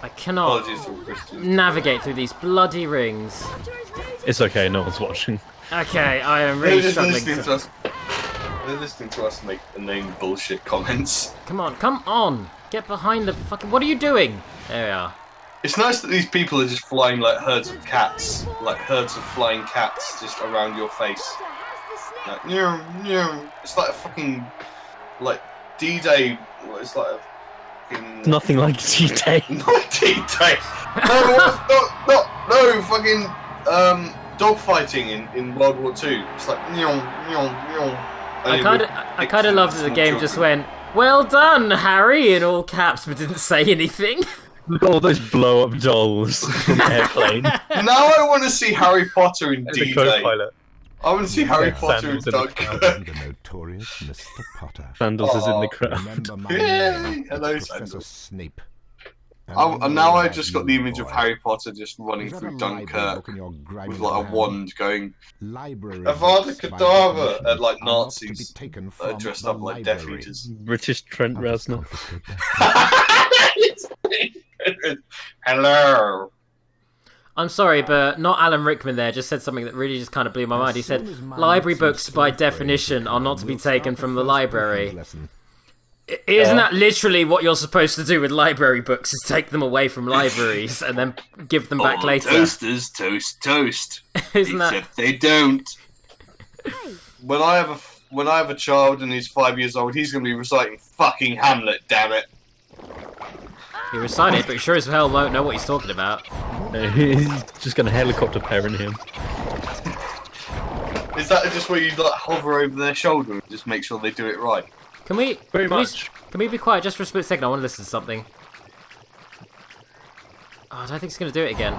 I cannot Apologies to all Christians. navigate through these bloody rings. It's okay, no one's watching. Okay, I am really They're struggling listening to... to us. They're listening to us make inane bullshit comments. Come on. Get behind the fucking... What are you doing? There we are. It's nice that these people are just flying like herds of cats, like herds of flying cats just around your face. Like, it's like a fucking, like, D-Day. It's like a fucking... Nothing like D-Day. Not D-Day. No, fucking dogfighting in World War II. It's like I kind of love that the game just went, "Well done, Harry," in all caps, but didn't say anything. Look at all those blow-up dolls from Airplane. Now I want to see Harry Potter in The D-Day. co-pilot. I want to see Harry Potter in Sandals in the Dunkirk. The notorious Mr. Potter. Sandals is in the Aw. crowd. Remember my Yay! name, Hello, Professor Sandals. Snape. And now I just got the image of Harry Potter just running Is that through a library Dunkirk book in your grimy with like a hand? wand going Library Avada books by Kedavra definition at like are not to be Nazis taken that are from dressed the up like Death library. Eaters. British Trent Reznor. Hello. I'm sorry, but not Alan Rickman there just said something that really just kind of blew my mind. He said, library books by definition are not to be taken from the library. Isn't that literally what you're supposed to do with library books, is take them away from libraries and then give them back later? Toasters, toast. Isn't that... Except they don't. When I have a child and he's 5 years old, he's going to be reciting fucking Hamlet, damn it. He recited it, but sure as hell won't know what he's talking about. He's just gonna helicopter parent him. Is that just where you like hover over their shoulder and just make sure they do it right? Can we... Very can we- much. Can we be quiet just for a split second? I want to listen to something. Oh, I don't think it's going to do it again.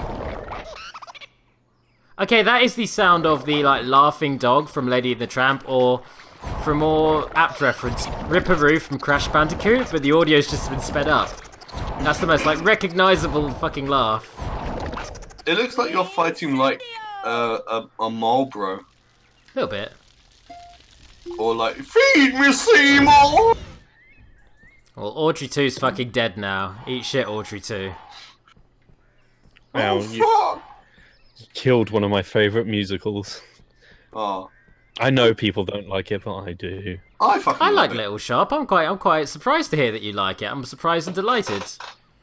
Okay, that is the sound of the like laughing dog from Lady and the Tramp, or for more apt reference, Ripperoo from Crash Bandicoot, but the audio's just been sped up. That's the most like recognizable fucking laugh. It looks like you're fighting like a Marlboro. A little bit. Or like, feed me Seymour! Well, Audrey 2's fucking dead now. Eat shit, Audrey 2. Wow, Oh, you fuck! killed one of my favourite musicals. Oh, I know people don't like it, but I do. I fucking I like love it. Little Shop. I'm quite surprised to hear that you like it. I'm surprised and delighted.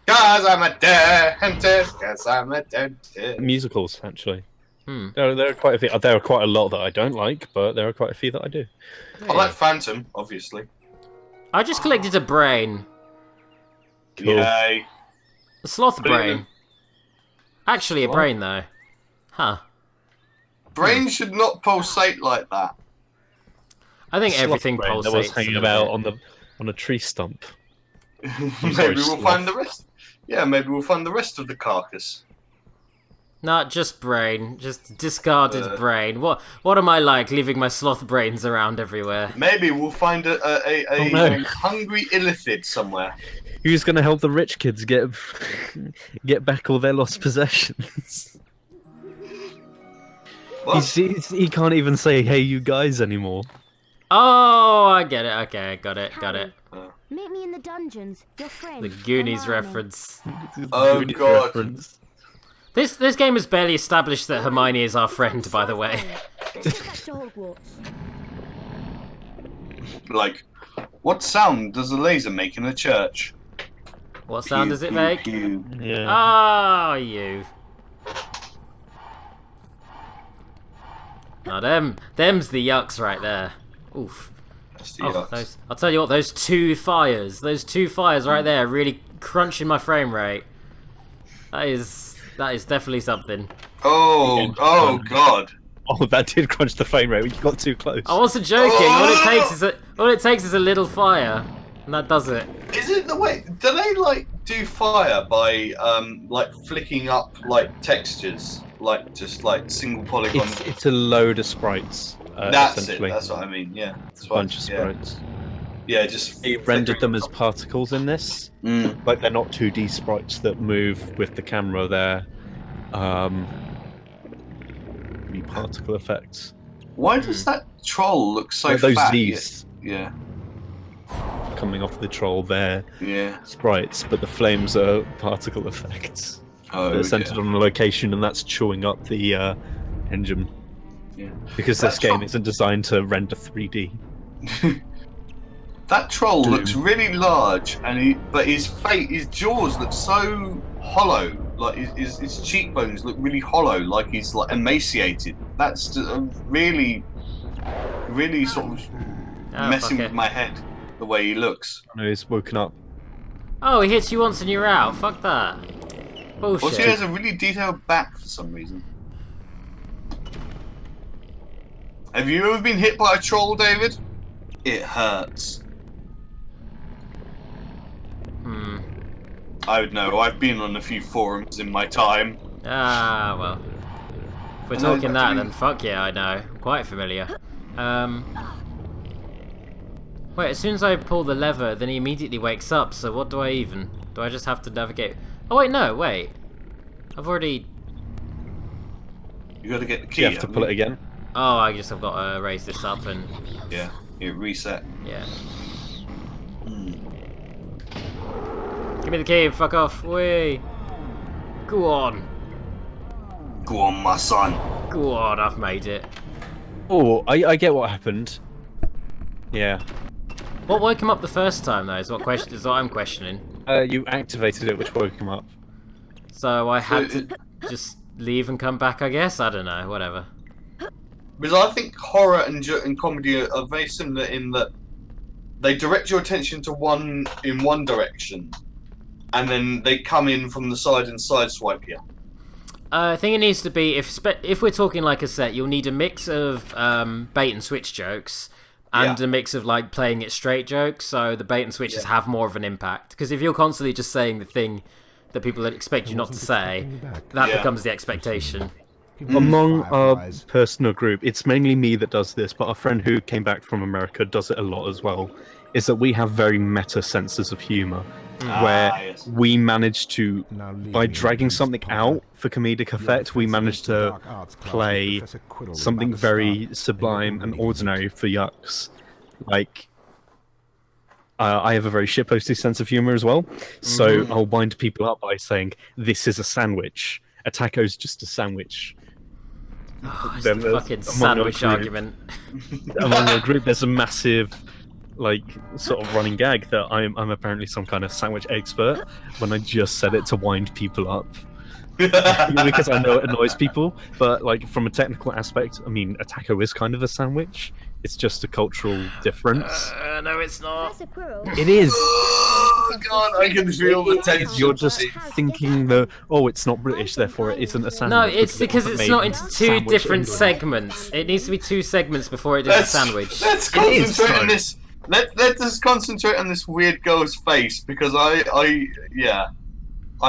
Cause I'm a dentist, cause I'm a dentist. Musicals, actually. Hmm. There are quite a few. There are quite a lot that I don't like, but there are quite a few that I do. I like Phantom, obviously. I just collected a brain. Cool. Yay. A sloth Put it in brain. Actually, a Sloth? brain though. Huh. Brains should not pulsate like that. I think Sloth everything brain pulsates. that was a hanging little about bit. on a tree stump. Maybe sorry, we'll sloth. find the rest. Yeah, maybe we'll find the rest of the carcass. Not just brain, just discarded brain. What am I like, leaving my sloth brains around everywhere? Maybe we'll find a Oh, no. hungry illithid somewhere. Who's going to help the rich kids get back all their lost possessions? What? He can't even say "Hey, you guys" anymore. Oh, I get it. Okay, got it. Meet me in the dungeons. Your friend. The Goonies Alana. reference. Oh, Goonies God. reference. This game has barely established that Hermione is our friend, by the way. Back to Hogwarts. Like, what sound does a laser make in a church? What sound does it make? Yeah. Ah, you. Now them's the yucks right there. Oof. That's the Oh, yucks. I'll tell you what, those two fires right there, really crunching my frame rate. That is definitely something. Oh god. Oh, that did crunch the frame rate. You got too close. I wasn't joking. All it takes is a little fire, and that does it. Is it the way? Do they like do fire by like flicking up like textures, like just like single polygon? It's a load of sprites. That's it. Essentially. That's what I mean. Yeah, It's a bunch of sprites. Yeah, just He rendered them as particles in this. Like they're not 2D sprites that move with the camera. They're particle effects. Why does that troll look so Like those fat? Z's Yeah. coming off the troll, they're Yeah. sprites, but the flames are particle effects. Oh, They're centered on a location, and that's chewing up the engine. Yeah. Because this game isn't designed to render 3D. That troll looks really large, but his jaws look so hollow. Like his cheekbones look really hollow, like he's like emaciated. That's just really sort of messing with my head. The way he looks. I know he's woken up. Oh, he hits you once and you're out. Fuck that. Bullshit. Also, he has a really detailed back for some reason. Have you ever been hit by a troll, David? It hurts. I would know. I've been on a few forums in my time. Ah, well. If we're talking that, then fuck yeah, I know. Quite familiar. Wait, as soon as I pull the lever, then he immediately wakes up, so what do I even... Do I just have to navigate... Oh wait, no, wait. I've already... You gotta get the key. You have to pull it again. Oh, I guess I've got to raise this up and... Yeah, you reset. Yeah. Give me the key, fuck off, whee! Go on. Go on, my son. Go on, I've made it. Oh, I get what happened. Yeah. What woke him up the first time, though, is what I'm questioning. You activated it, which woke him up. So I had to just leave and come back, I guess? I don't know, whatever. Because I think horror and comedy are very similar in that they direct your attention to one direction, and then they come in from the side and sideswipe you. I think it needs to be, if we're talking like a set, you'll need a mix of bait and switch jokes and a mix of like playing it straight jokes, so the bait and switches have more of an impact. Because if you're constantly just saying the thing that people expect you not to say, that becomes the expectation. Among our personal group, it's mainly me that does this, but our friend who came back from America does it a lot as well, is that we have very meta senses of humour, where we manage to, by dragging something out for comedic effect, we manage to play something very sublime and ordinary for yucks. Like, I have a very shitposty sense of humour as well, so I'll wind people up by saying, this is a sandwich. A taco's just a sandwich. Oh, it's the fucking sandwich argument. Among our group, there's a massive, like, sort of running gag that I'm apparently some kind of sandwich expert when I just said it to wind people up. Because I know it annoys people, but like from a technical aspect, I mean, a taco is kind of a sandwich. It's just a cultural difference. No, it's not. It is. Oh god, I can feel the tension. You're just thinking that, oh, it's not British, therefore it isn't a sandwich. No, it's because it's not into two different segments. It needs to be two segments before it is a sandwich. Let's concentrate on this. Let's just concentrate on this weird girl's face, because I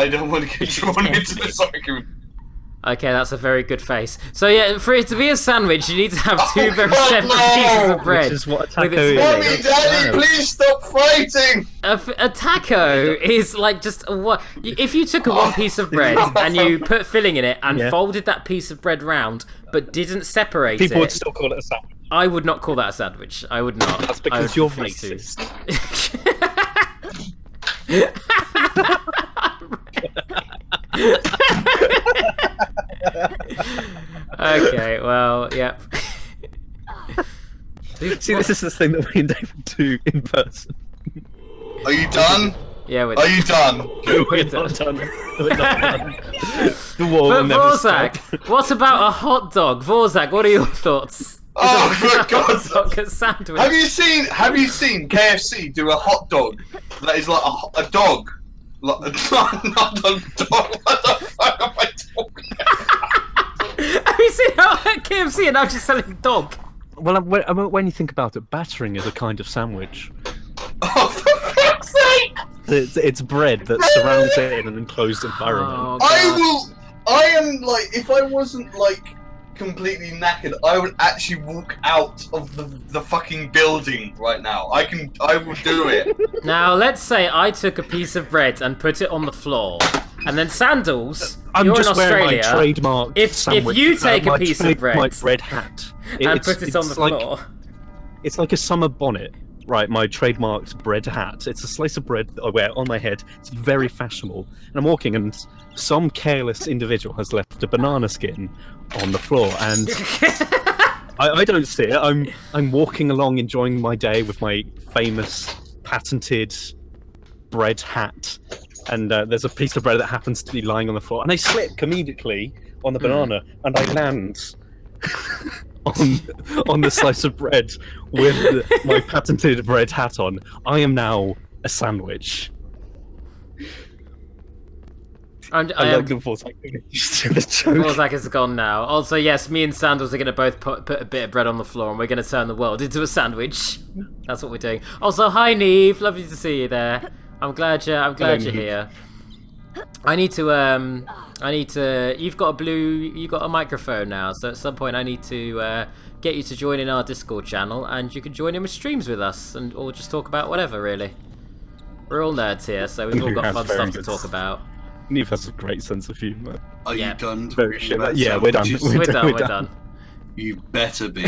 don't want to get drawn into this argument. Okay, that's a very good face. So yeah, for it to be a sandwich, you need to have two very separate pieces of bread. Which is what a taco Mommy, Daddy, please stop fighting! A taco is like just what? If you took one piece of bread and you put filling in it and folded that piece of bread round, but didn't separate it, people would still call it a sandwich. I would not call that a sandwich. I would not. That's because you're racist. Okay, well, yep. See, this is the thing that me and David do in person. Are you done? Yeah, we're Are you done? We're not done. We're not done. The war But will never stop. Vorzak, what about a hot dog? Vorzak, what are your thoughts? Oh my god! Hot dog sandwich. Have you seen KFC do a hot dog that is like a dog? Like, not a dog. What the fuck am I talking about? Have you seen how KFC are now just selling dog? Well, when you think about it, battering is a kind of sandwich. Oh, for fuck's sake! It's bread that surrounds it in an enclosed environment. Oh, I am like, if I wasn't like completely knackered, I would actually walk out of the fucking building right now. I will do it. Now, let's say I took a piece of bread and put it on the floor, and then Sandals, I'm you're just in wearing Australia. my trademark if you take a piece of bread, my bread hat, and put it on the floor, it's like a summer bonnet. Right, my trademarked bread hat. It's a slice of bread that I wear on my head. It's very fashionable. And I'm walking, and some careless individual has left a banana skin on the floor, and I don't see it. I'm walking along, enjoying my day with my famous patented bread hat, and there's a piece of bread that happens to be lying on the floor, and I slip comedically on the banana, and I land on the slice of bread with my patented bread hat on. I am now a sandwich. I like the Vorzak is gone now. Also, yes, me and Sandals are going to both put a bit of bread on the floor, and we're going to turn the world into a sandwich. That's what we're doing. Also, hi Neve, lovely to see you there. I'm glad you're here. I need to. You've got a microphone now, so at some point I need to get you to join in our Discord channel, and you can join in with streams with us, or just talk about whatever. Really, we're all nerds here, so we've all got fun stuff to talk about. Neve has a great sense of humour. Are you done? Very shit. Yeah, we're done. We're done. You better be.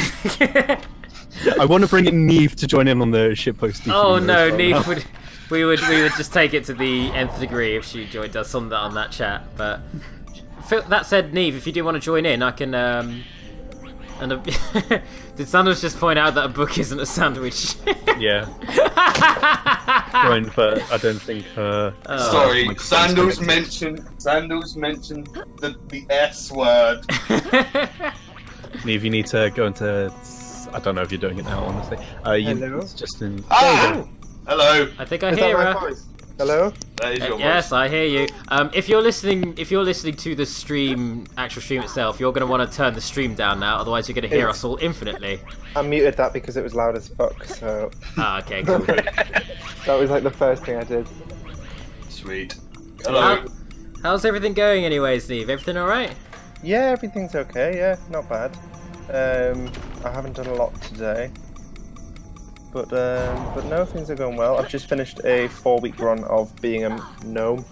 I want to bring in Neve to join in on the shitpost. Oh no, Neve would. We would just take it to the nth degree if she joined us on that chat. But that said, Neve, if you do want to join in, I can. Did Sandals just point out that a book isn't a sandwich? Yeah. Fine, but I don't think. Sorry, Sandals mentioned the S word. Neve, you need to go into. I don't know if you're doing it now, honestly. Hello. It's just in. Hello. I think I hear her. Hello. That is your yes, voice. I hear you. If you're listening to the actual stream itself, you're going to want to turn the stream down now. Otherwise, you're going to hear us all infinitely. I muted that because it was loud as fuck. So. Okay, cool. That was like the first thing I did. Sweet. Hello. How's everything going, anyways, Steve? Everything all right? Yeah, everything's okay. Yeah, not bad. I haven't done a lot today. But no, things are going well. I've just finished a 4-week run of being a gnome.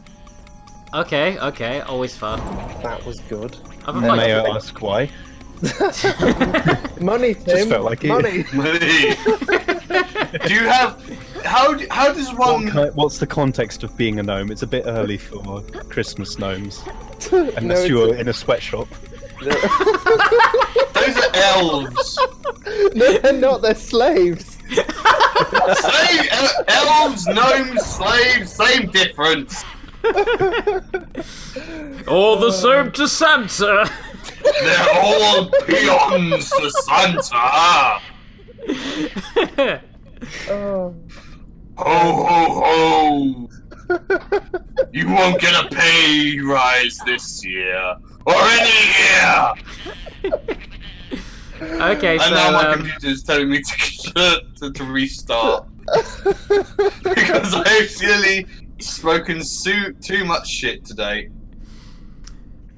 Okay, always fun. That was good. May I ask why? Money, Tim. Just felt like money. Money. Do you have? How does one? What's the context of being a gnome? It's a bit early for Christmas gnomes, No, unless you're in a sweatshop. Those are elves. No, they're not. They're slaves. Elves, gnomes, slaves, same difference. All the same to Santa. They're all peons to Santa. Oh. Ho ho ho! You won't get a pay rise this year or any year. Okay, and so now my computer's telling me to restart because I've clearly spoken too much shit today.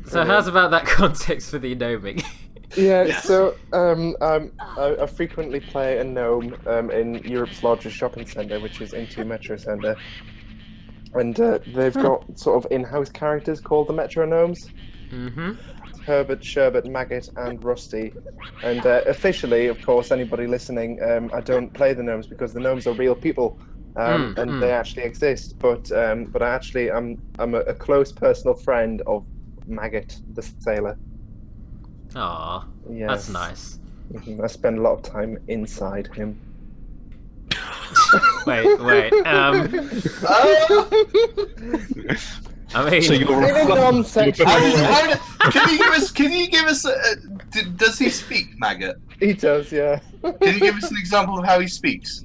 So how's about that context for the gnoming? Yeah, Yes. so I frequently play a gnome in Europe's largest shopping centre, which is Into Metro Centre. And they've got sort of in-house characters called the Metro Gnomes. Mm-hmm. Herbert, Sherbet, Maggot, and Rusty. And officially, of course, anybody listening, I don't play the gnomes because the gnomes are real people. and they actually exist. But I'm a close personal friend of Maggot the sailor. Aw, Yes. that's nice. I spend a lot of time inside him. Wait. I mean, So you're In a non-sexual way. Can you give us? Does he speak, Maggot? He does, yeah. Can you give us an example of how he speaks?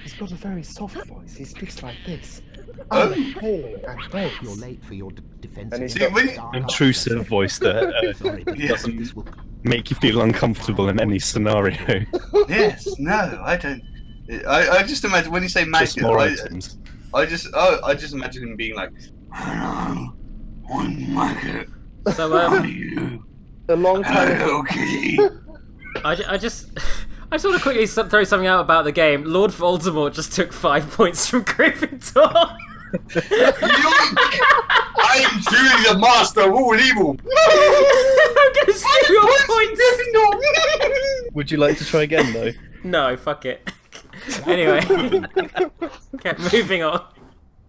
He's got a very soft voice. He speaks like this. Oh. I'm hailing and You're thanks. late for your defense. And he's against got- the dark intrusive arts. voice that Sorry, but Yeah. doesn't this will- make you feel uncomfortable in any scenario. Yes. No, I don't. I just imagine when you say Just Maggot, more I items. just imagine him being like, "Hello, I'm Maggot. so How are you? A long time ago. Hello, kitty." I just want to quickly throw something out about the game. Lord Voldemort just took 5 points from Gryffindor. Yoink! I am truly the master of all evil. I'm gonna steal your points. Would you like to try again, though? No, fuck it. Anyway, kept moving on.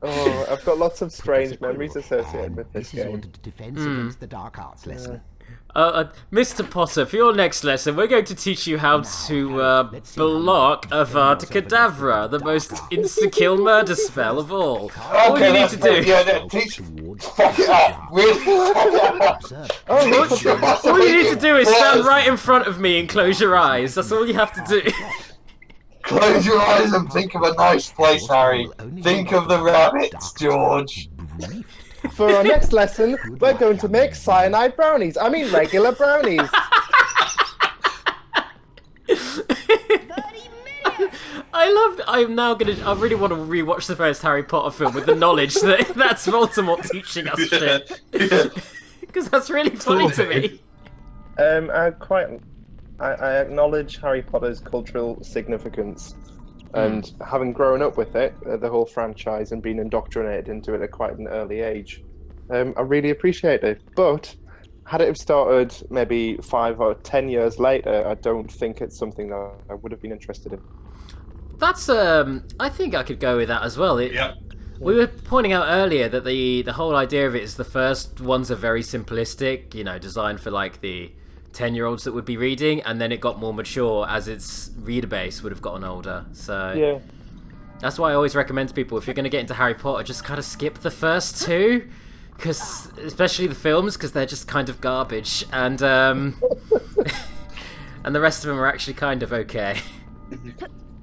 Oh, I've got lots of strange memories associated with this This is your game. defense against the dark arts lesson. Mr. Potter, for your next lesson, we're going to teach you how to block Avada Kedavra, the most insta-kill murder spell of all. All you need to do, Fuck it up. Really? all you need to do is stand right in front of me and close your eyes. That's all you have to do. Close your eyes and think of a nice place, Harry. Think of the rabbits, George. For our next lesson, we're going to make cyanide brownies. I mean regular brownies. I really want to rewatch the first Harry Potter film with the knowledge that that's Voldemort teaching us shit. Because that's really funny to me. I acknowledge Harry Potter's cultural significance, and having grown up with it, the whole franchise, and been indoctrinated into it at quite an early age, I really appreciate it. But had it have started maybe 5 or 10 years later, I don't think it's something that I would have been interested in. That's I think I could go with that as well. Yep. We were pointing out earlier that the whole idea of it is the first ones are very simplistic, designed for like the 10-year-olds that would be reading, and then it got more mature as its reader base would have gotten older. So Yeah. that's why I always recommend to people, if you're going to get into Harry Potter, just kind of skip the first two, because especially the films, because they're just kind of garbage, and and the rest of them are actually kind of okay.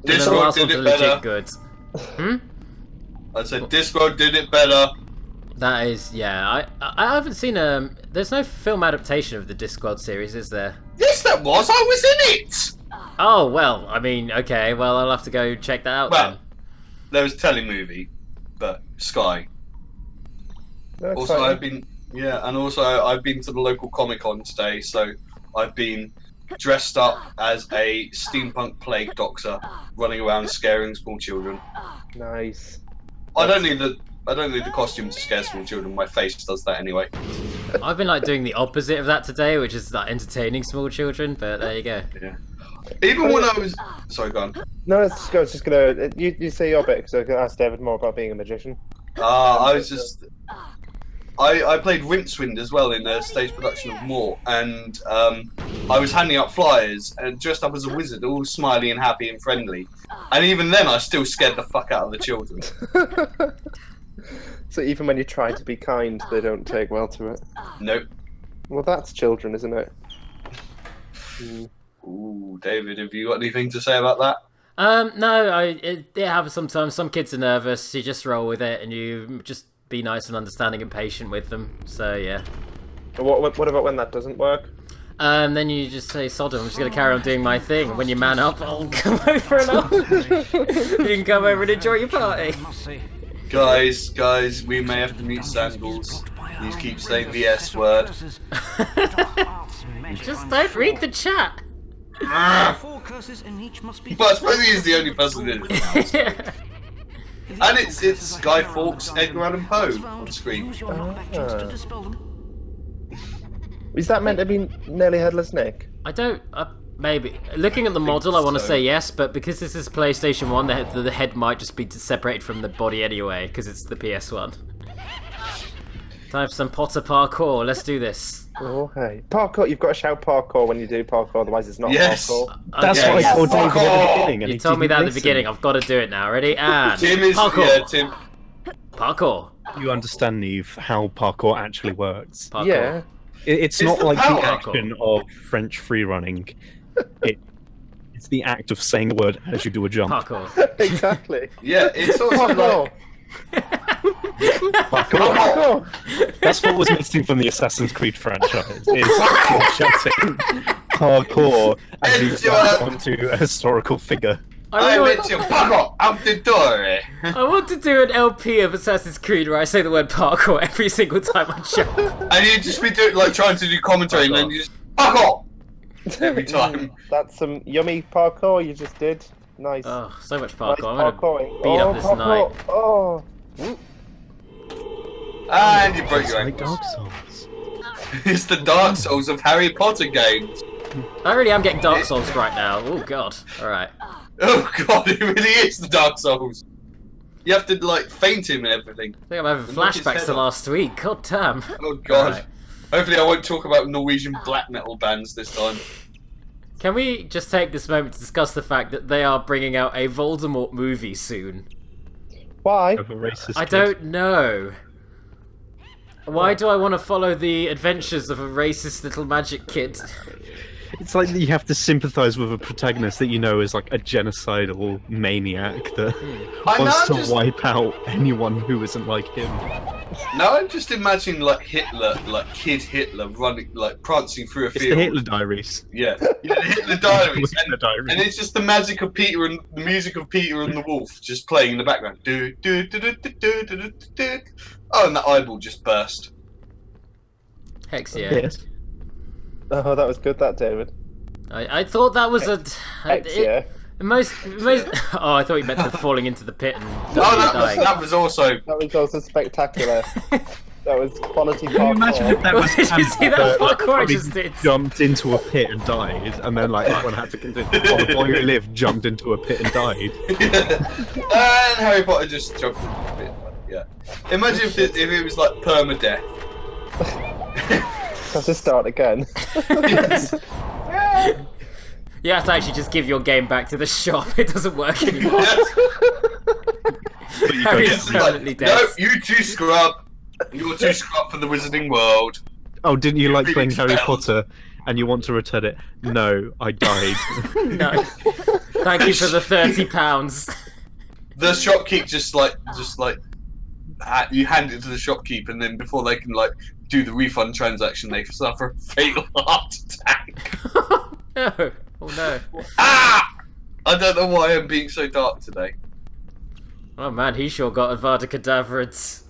This the one last did ones are it legit better. good. I said Discord did it better. That is, yeah. I haven't seen there's no film adaptation of the Discworld series, is there? Yes, that was. I was in it. Oh well, I mean, okay. Well, I'll have to go check that out Well, there was a telemovie, but Sky. That's Also, fine. I've been I've been to the local Comic-Con today, so I've been dressed up as a steampunk plague doctor, running around scaring small children. Nice. I don't need the costume to scare small children. My face does that anyway. then. I've been like doing the opposite of that today, which is like entertaining small children. But there you go. Yeah. Even when I was sorry, go on. No, let's go. It's just gonna. You say your bit, because I can ask David more about being a magician. I was just. I played Rincewind as well in the stage production of More, and I was handing out flyers and dressed up as a wizard, all smiley and happy and friendly. And even then, I still scared the fuck out of the children. So even when you try to be kind, they don't take well to it. Nope. Well, that's children, isn't it? Ooh, David, have you got anything to say about that? No, it happens sometimes. Some kids are nervous. You just roll with it, and you just be nice and understanding and patient with them. So yeah. What about when that doesn't work? Then you just say, "Sodom, I'm just gonna carry on doing my thing. When you man up, I'll come over and you can come over and enjoy your party." Guys, we may have to meet Sandals. He keeps saying the S word. Just don't read the chat. But I suppose he is the only person in it. And it's Guy Fawkes, Edgar Allan Poe on screen. Is that meant to be Nearly Headless Nick? I don't. Maybe. Looking at the model, I want to say yes, but because this is PlayStation 1, the head might just be separated from the body anyway, because it's the PS1. Time for some Potter parkour. Let's do this. Okay. Parkour. You've got to shout parkour when you do parkour, otherwise it's not parkour. That's what I told David at the beginning. And you told me that at the beginning. I've got to do it now. Ready? And parkour. Yeah, Tim. Parkour. You understand, Neve, how parkour actually works. Parkour. Yeah. It's not like the action of French free running. It's the act of saying the word as you do a jump. Parkour. Exactly. Yeah, it's also Parkour. Parkour. That's what was missing from the Assassin's Creed franchise. It's shouting parkour as you jump onto a historical figure. I meant to parkour out the door. I want to do an LP of Assassin's Creed where I say the word parkour every single time I jump. And you just be doing like trying to do commentary, and then you just parkour every time. That's some yummy parkour you just did. Nice. Oh, so much Nice parkour. I'm parkouring. gonna beat up this parkour. night. Oh. And you broke your Like ankles. Dark Souls. It's the Dark Souls of Harry Potter games. I really am getting Dark Souls right now. Oh god. Alright. Oh god, it really is the Dark Souls. You have to like faint him and everything. I think I'm having And knock his flashbacks head to off. last week. God damn. Oh god. Alright. Hopefully I won't talk about Norwegian black metal bands this time. Can we just take this moment to discuss the fact that they are bringing out a Voldemort movie soon? Why? Of a racist I kid. don't know. Why do I want to follow the adventures of a racist little magic kid? It's like you have to sympathise with a protagonist that you know is like a genocidal maniac that wants to wipe out anyone who isn't like him. Now I'm just imagining like Hitler, like kid Hitler running, like prancing through a It's field. the Hitler Diaries. Yeah, the Hitler Diaries. Hitler Diaries. And it's just the magic of Peter and the music of Peter and the Wolf just playing in the background. Do, do, do, do, do, do, do, do, do. Oh, and the eyeball just burst. Hex yeah. Yes. Oh, that was good, that David. I thought that was Yeah. most. Oh, I thought you meant the falling into the pit and Oh, dying. that was also. That was also spectacular. That was quality Can you imagine if parkour. that was Did you see that parkour I probably just did? jumped into a pit and died, and then like everyone had to continue. Oh, the boy who lived jumped into a pit and died. And Harry Potter just jumped into the pit. Yeah. Imagine if it was like permadeath. Have to start again. You have to actually just give your game back to the shop. It doesn't work anymore. But you Harry's go, It's like, permanently dead. no, you two scrub. You're too scrub for the Wizarding World. oh, didn't you like Being playing Harry expelled. Potter and you want to return it? No, I died. No. Thank you for the £30. The shopkeep just like you hand it to the shopkeep, and then before they can like do the refund transaction, they suffer a fatal heart attack. No. Oh no. Ah! I don't know why I'm being so dark today. Oh man, he sure got Avada Kedavra.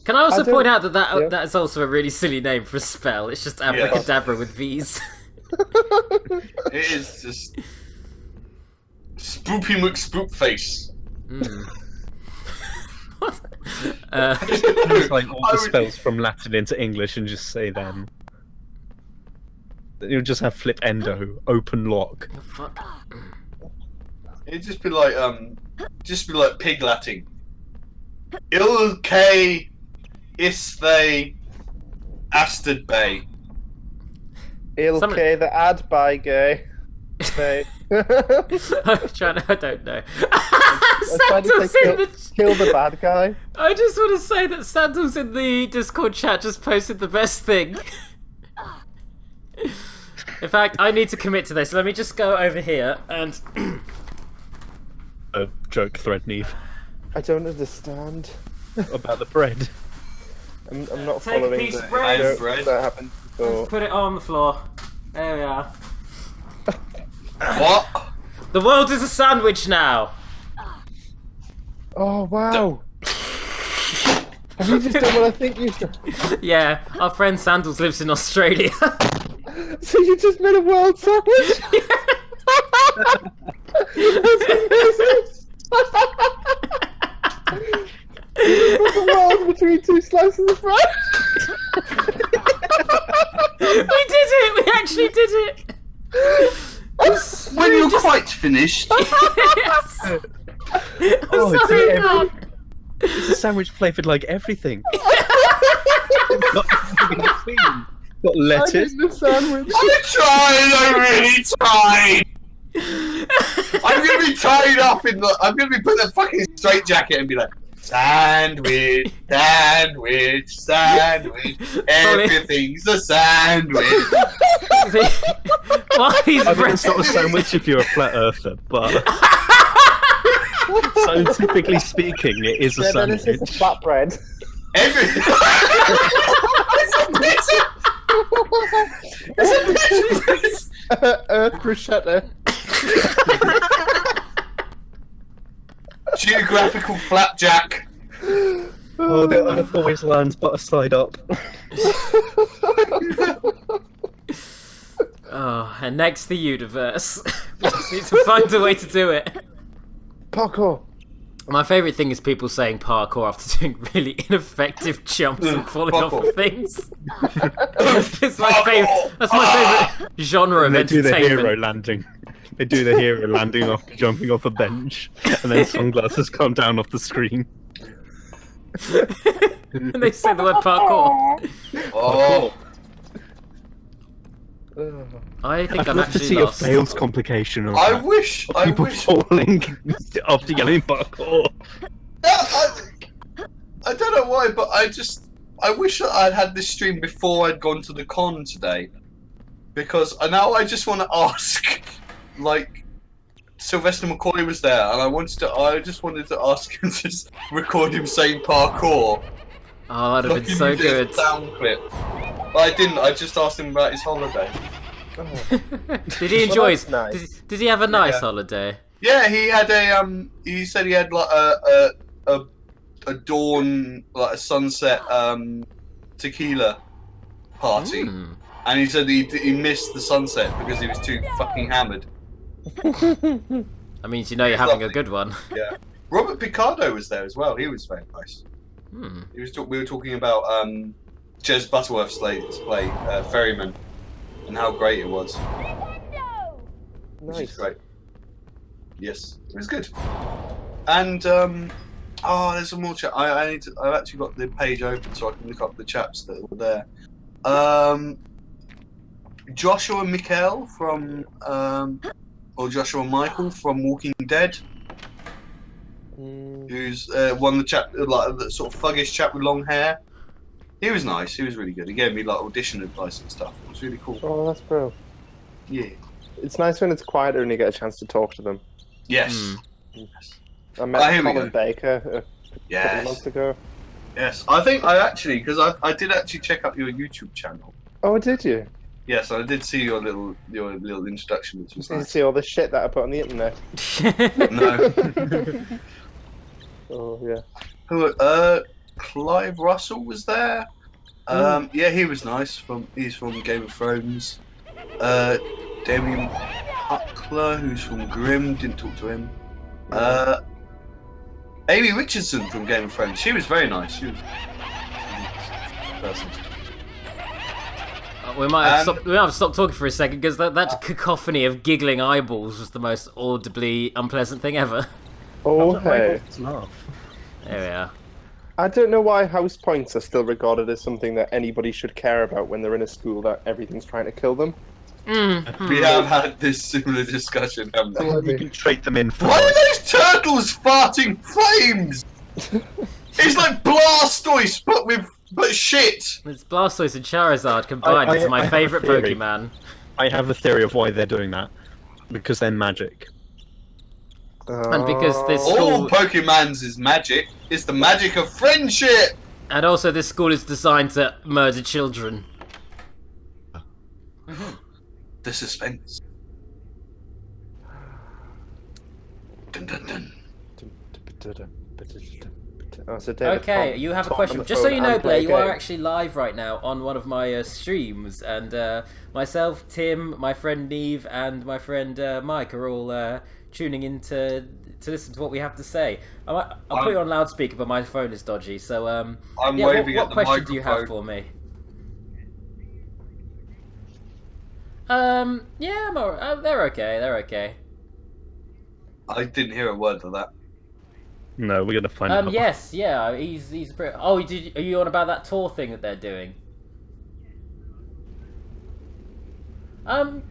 Can I also don't- point out that yeah. that is also a really silly name for a spell? It's just abracadabra with V's. It is just Spoopy McSpoopface. What? It's like all I the would- spells from Latin into English and just say them. You'll just have flip endo, open lock. Fuck. It'd just be like pig Latin. Ilke Isthe Astad Bay. Ilke, the ad by gay. Hey. I'm trying to, I don't know. trying to Sandals say in the... Kill the bad guy. I just want to say that Sandals in the Discord chat just posted the best thing. In fact, I need to commit to this. Let me just go over here and... A joke thread, Neve, I don't understand. about the bread. I'm not Take a following piece the of bread. joke Bread. that happened before. Put it on the floor. There we are. What? The world is a sandwich now. Oh wow! Have you just done what I think you've done? Yeah, our friend Sandals lives in Australia. So you just made a world sandwich? That's amazing! You put the world between two slices of bread? We did it! We actually actually did it! When you're quite finished. Yes. Oh, I'm sorry, God. It's a sandwich flavoured like everything. Got lettuce. The sandwich. I tried. I really tried. I'm gonna be tied up in the. I'm gonna be put in a fucking straitjacket and be like, sandwich, sandwich, sandwich. Everything's a sandwich. Why is I mean, it's not a sandwich if you're a flat earther, but scientifically speaking, it is a Then sandwich. it's just a flatbread. Everything. It's a pizza. It's a pizza. Earth bruschetta. Geographical flapjack. Oh, the earth always lands but a side up. Oh, and next the universe. We just need to find a way to do it. Parkour. My favourite thing is people saying parkour after doing really ineffective jumps and falling off of things. It's my favourite. That's my favourite genre of They do the entertainment. hero landing. They do the hero landing off, jumping off a bench, and then sunglasses come down off the screen. And they say the word parkour. Oh. I think I'd I'm love to actually see lost. a fails complication of I that. wish. Of I people wish. falling after yelling parkour. I don't know why, but I wish that I'd had this stream before I'd gone to the con today, because now I just want to ask, like, Sylvester McCoy was there, and I just wanted to ask him to just record him saying parkour. Oh, that'd have been so Like, he did a good. sound clip. But I didn't. I just asked him about his holiday. Did he enjoy? that's nice. Did he have a nice Yeah. holiday? Yeah, he had a He said he had like a dawn, like a sunset tequila party, and he said he missed the sunset because he was too fucking hammered. That means you know you're having a good one. Yeah. Robert Picardo was there as well. He was very nice. He was. We were talking about Jez Butterworth's play Ferryman, and how great it was. Which is Nice. great. Yes, it was good. And there's some more chat. I've actually got the page open so I can look up the chaps that were there. Joshua Michael from or Joshua Michael from Walking Dead, who's one of the chap, like the sort of thuggish chap with long hair. He was nice. He was really good. He gave me like audition advice and stuff. It was really cool. Oh, that's bro. Yeah. It's nice when it's quieter and you get a chance to talk to them. Yes. I met here we Colin go. Baker a couple of Yes. months ago. Yes. I think I actually, because I did actually check out your YouTube channel. Oh, did you? Yes, I did see your little introduction, which was Did you nice. see all the shit that I put on the internet? No. Oh, yeah. Who? Clive Russell was there. Yeah, he was nice. He's from Game of Thrones. Damien Huckler, who's from Grimm, didn't talk to him. Amy Richardson from Game of Thrones. She was very nice. She was. Person. We might have stopped talking for a second because that cacophony of giggling eyeballs was the most audibly unpleasant thing ever. Oh, hey. Laugh. There we are. I don't know why house points are still regarded as something that anybody should care about when they're in a school that everything's trying to kill them. We have had this similar discussion, haven't we? You can trade them in for. Why are those turtles farting flames? It's like Blastoise, but shit. It's Blastoise and Charizard combined into my I have a favourite theory. Pokemon. I have a theory of why they're doing that. Because they're magic. And because this All school, Pokemons is magic. It's the magic of friendship. and also this school is designed to murder children. The suspense. Dun, dun, dun. Oh, so David, Okay, Tom- you have a Tom question. on the Just so phone you know, and play Blair, a you are game. actually live right now on one of my streams, and myself, Tim, my friend Neve, and my friend Mike are all tuning in to listen to what we have to say. I'll put you on loudspeaker, but my phone is dodgy. So, I'm yeah, waving what at the question do you have microphone. for me? Yeah, I'm alright. They're okay. They're okay. I didn't hear a word of that. No, we're gonna find out. Yes, yeah. He's pretty... Oh, are you on about that tour thing that they're doing? How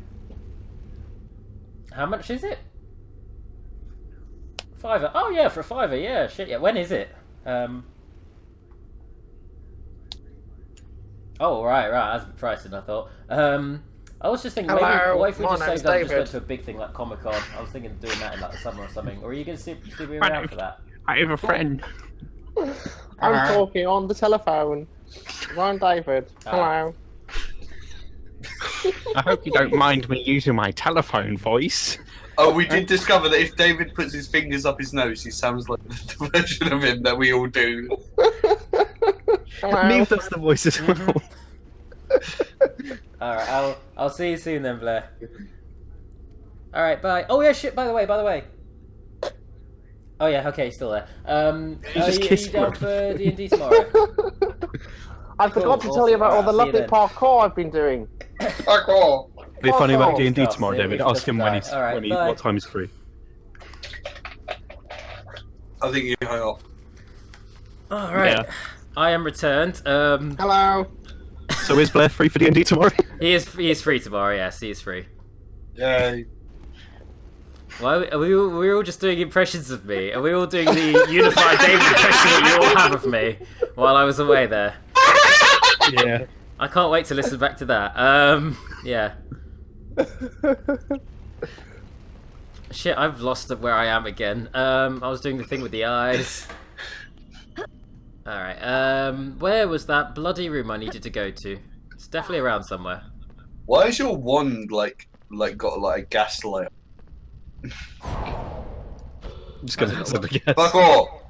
much is it? £5. Oh yeah, for a £5. Yeah, shit. Yeah. When is it? Oh right. That's pricing. I thought. I was just thinking, Hello, what if we my just name's saved up and just David. went to a big thing like Comic Con? I was thinking of doing that in like the summer or something. Or are you going to still be around for that? I have a friend. I'm talking on the telephone. Ron David. Hello. I hope you don't mind me using my telephone voice. Oh, we did discover that if David puts his fingers up his nose, he sounds like the version of him that we all do. Hello. Neve does the voice as well. Alright, I'll see you soon then, Blair. Alright, bye. Oh yeah, shit, by the way. Oh yeah, okay, he's still there. Are you down for D&D tomorrow? I forgot to tell you about all the lovely parkour I've been doing. Parkour! Be funny about D&D Oh, tomorrow, so David. if he Ask him when he's doesn't die. Alright, what time he's free. I think you hung up. Alright. Yeah. I am returned. Hello. So is Blair free for D&D tomorrow? He is free tomorrow, yes, he is free. Yay. Well, are we all just doing impressions of me? Are we all doing the unified David impression that you all have of me while I was away there? Yeah. I can't wait to listen back to that. Yeah. Shit, I've lost where I am again. I was doing the thing with the eyes. Alright, where was that bloody room I needed to go to? It's definitely around somewhere. Why is your wand got like a gas light? Just gonna have a guess. Parkour!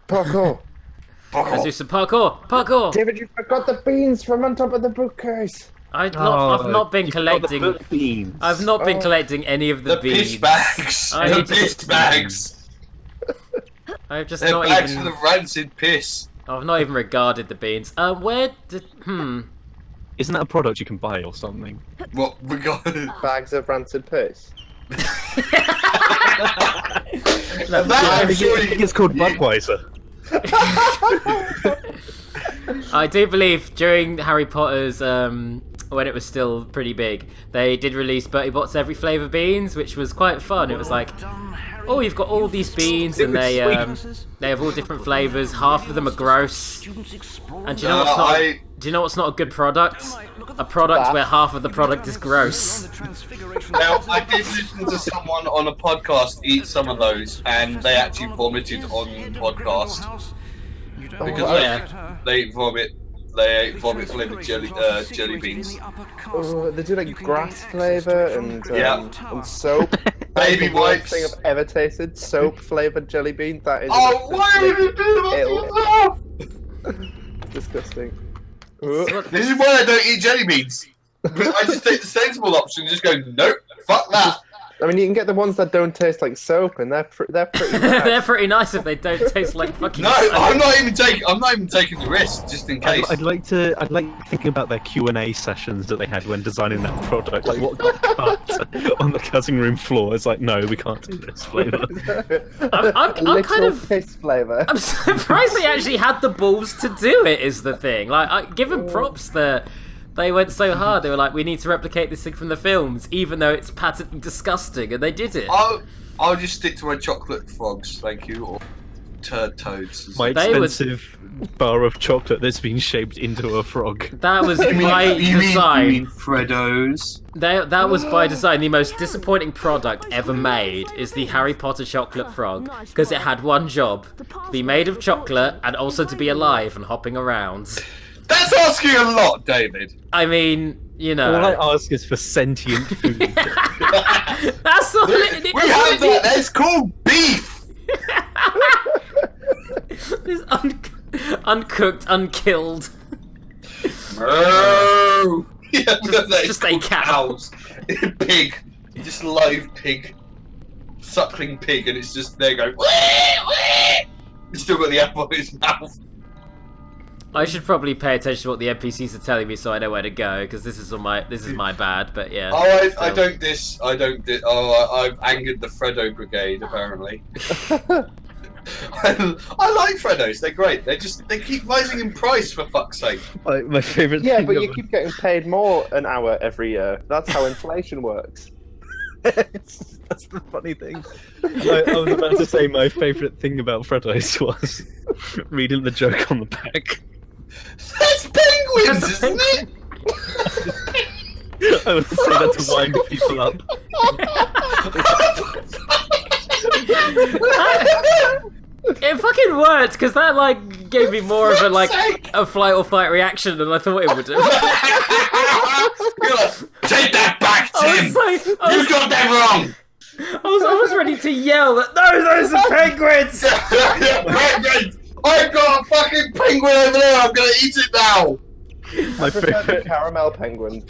Parkour. Let's do some parkour! David, you forgot the beans from on top of the bookcase. I've not been collecting. I've not been collecting any of the beans. Piss bags! I The piss bags! I've just They're not bags even. full of rancid piss. I've not even regarded the beans. Where did? Isn't that a product you can buy or something? What? We got. Bags of rancid piss. I think it's called Budweiser. I do believe during Harry Potter's when it was still pretty big, they did release Bertie Bott's Every Flavour beans, which was quite fun. It was like, oh, you've got all these beans, and they have all different flavours. Half of them are gross. And do you know what's not? Do you know what's not a good product? A product where half of the product is gross. Now, I did listen to someone on a podcast eat some of those, and they actually vomited on podcast because they ate vomit flavored jelly beans. Oh, they do like grass flavour and soap. Baby That's the worst wipes. thing I've ever tasted. Soap flavoured jelly bean. That is. Oh, why would you do that to yourself? Disgusting. This is why I don't eat jelly beans. I just take the sensible option and just go, nope, fuck that. I mean, you can get the ones that don't taste like soap, and they're pretty. Nice. They're pretty nice if they don't taste like fucking. No, soap. I'm not even taking the risk just in case. I'd like thinking about their Q&A sessions that they had when designing that product. Like what got cut on the cutting room floor. It's like, no, we can't do this flavour. I'm kind of piss flavour. I'm surprised they actually had the balls to do it. Is the thing. Like, I give them props there. They went so hard. They were like, we need to replicate this thing from the films, even though it's patently disgusting, and they did it. I'll just stick to my chocolate frogs, thank you, or turd toads. My expensive bar of chocolate that's been shaped into a frog. That was by design. You mean Freddos? That was by design. The most disappointing product ever made is the Harry Potter chocolate frog, because it had one job: to be made of chocolate and also to be alive and hopping around. That's asking a lot, David. I mean, you know. All I ask is for sentient food. That's all it is. We have that. That's called beef. It's uncooked, unkilled. No. Just a cow. Pig. Just live pig. Suckling pig, and it's just there going. It's still got the apple in its mouth. I should probably pay attention to what the NPCs are telling me so I know where to go, because this is my bad. But yeah. Oh, I don't diss. Oh, I've angered the Freddo Brigade apparently. I like Freddos. They're great. They keep rising in price for fuck's sake. My favourite. Yeah, thing but you keep getting paid more an hour every year. That's how inflation works. That's the funny thing. I was about to say my favourite thing about Freddos was reading the joke on the back. That's penguins, isn't it? I would say that to wind people up. It fucking worked, because that like gave me more of a flight or fight reaction than I thought it would do. You're like, take that back, Tim! You got that wrong! I was almost ready to yell that those are penguins! Penguins! I've got a fucking penguin over there, I'm gonna eat it now! I prefer the caramel penguin.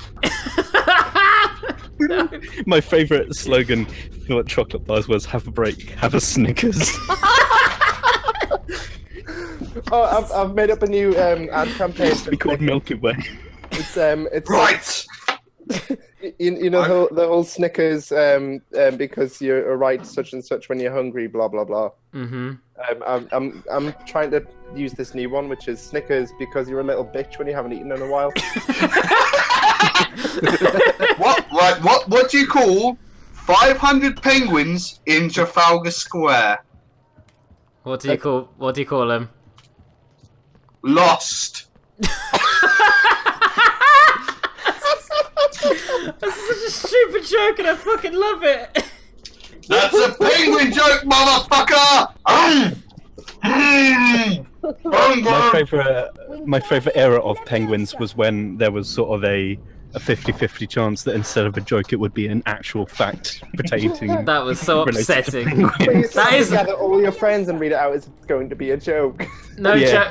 My favourite slogan for chocolate bars was "Have a break, have a Snickers." Oh, I've made up a new ad campaign. It's be called Milky Way. It's right. You know the whole Snickers because you're right such and such when you're hungry, blah blah blah. Mm-hmm. I'm trying to use this new one, which is Snickers because you're a little bitch when you haven't eaten in a while. What do you call 500 penguins in Trafalgar Square? What do you call them? Lost. That's such a stupid joke, and I fucking love it. That's a penguin joke, motherfucker! My favourite era of penguins was when there was sort of a 50-50 chance that instead of a joke it would be an actual fact pertaining. That was so upsetting. That is gather all your friends and read it out as it's going to be a joke. No joke.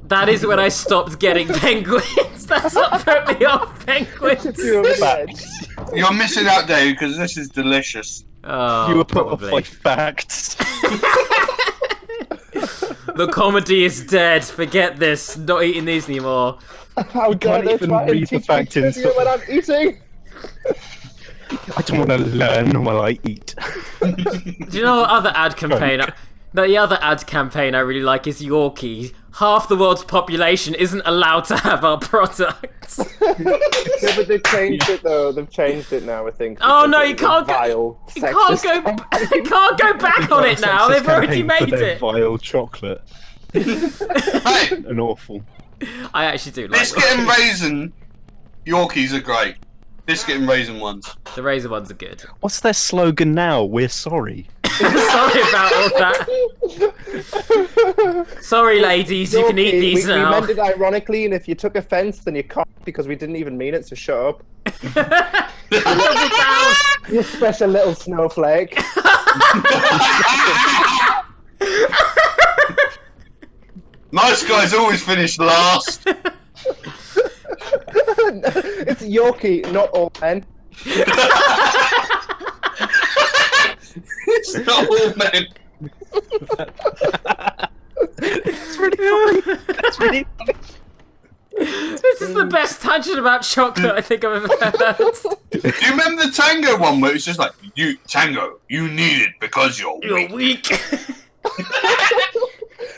That is when I stopped getting penguins. That's what put me off penguins. You're missing out, Dave, because this is delicious. Oh, you were put off by facts. The comedy is dead. Forget this. Not eating these anymore. How dare they try and teach me trivia when I'm eating? I don't want to learn while I eat. Do you know what other ad campaign? The other ad campaign I really like is Yorkie. Half the world's population isn't allowed to have our products. Yeah, but they've changed it though. They've changed it now, I think. Oh no, you can't go. You can't go back on it now. They've already made it. Vile chocolate. Hey, an awful. I actually do like biscuit and raisin Yorkies are great. Biscuit and raisin ones. The raisin ones are good. What's their slogan now? We're sorry. Sorry about all that. Sorry, ladies, you can eat these now. We meant it ironically, and if you took offence, then you can't because we didn't even mean it, so shut up. You special little snowflake. Nice guys always finish last. It's Yorkie, not all men. It's not all men. It's really funny. That's really funny. This is the best tangent about chocolate I think I've ever heard. Do you remember the Tango one where it's just like, Tango, you need it because you're weak.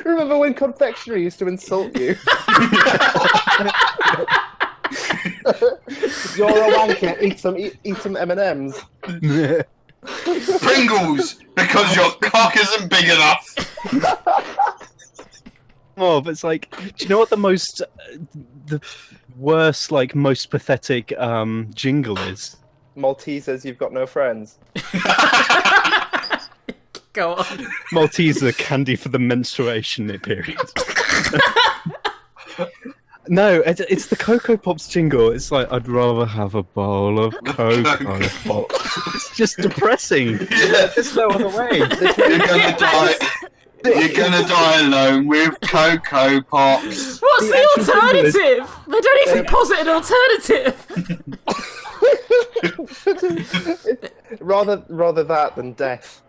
Remember when confectionery used to insult you? You're a wanker, eat some M&Ms. Pringles, because your cock isn't big enough. Oh, but it's like, do you know what the worst, like, most pathetic jingle is? Maltesers, you've got no friends. Go on. Malteser candy for the menstruation period. No, it's the Cocoa Pops jingle. It's like, I'd rather have a bowl of Cocoa Pops. It's just depressing. Yeah. There's no other way. You're gonna die alone with Cocoa Pops. What's the alternative? They don't even posit an alternative. rather that than death.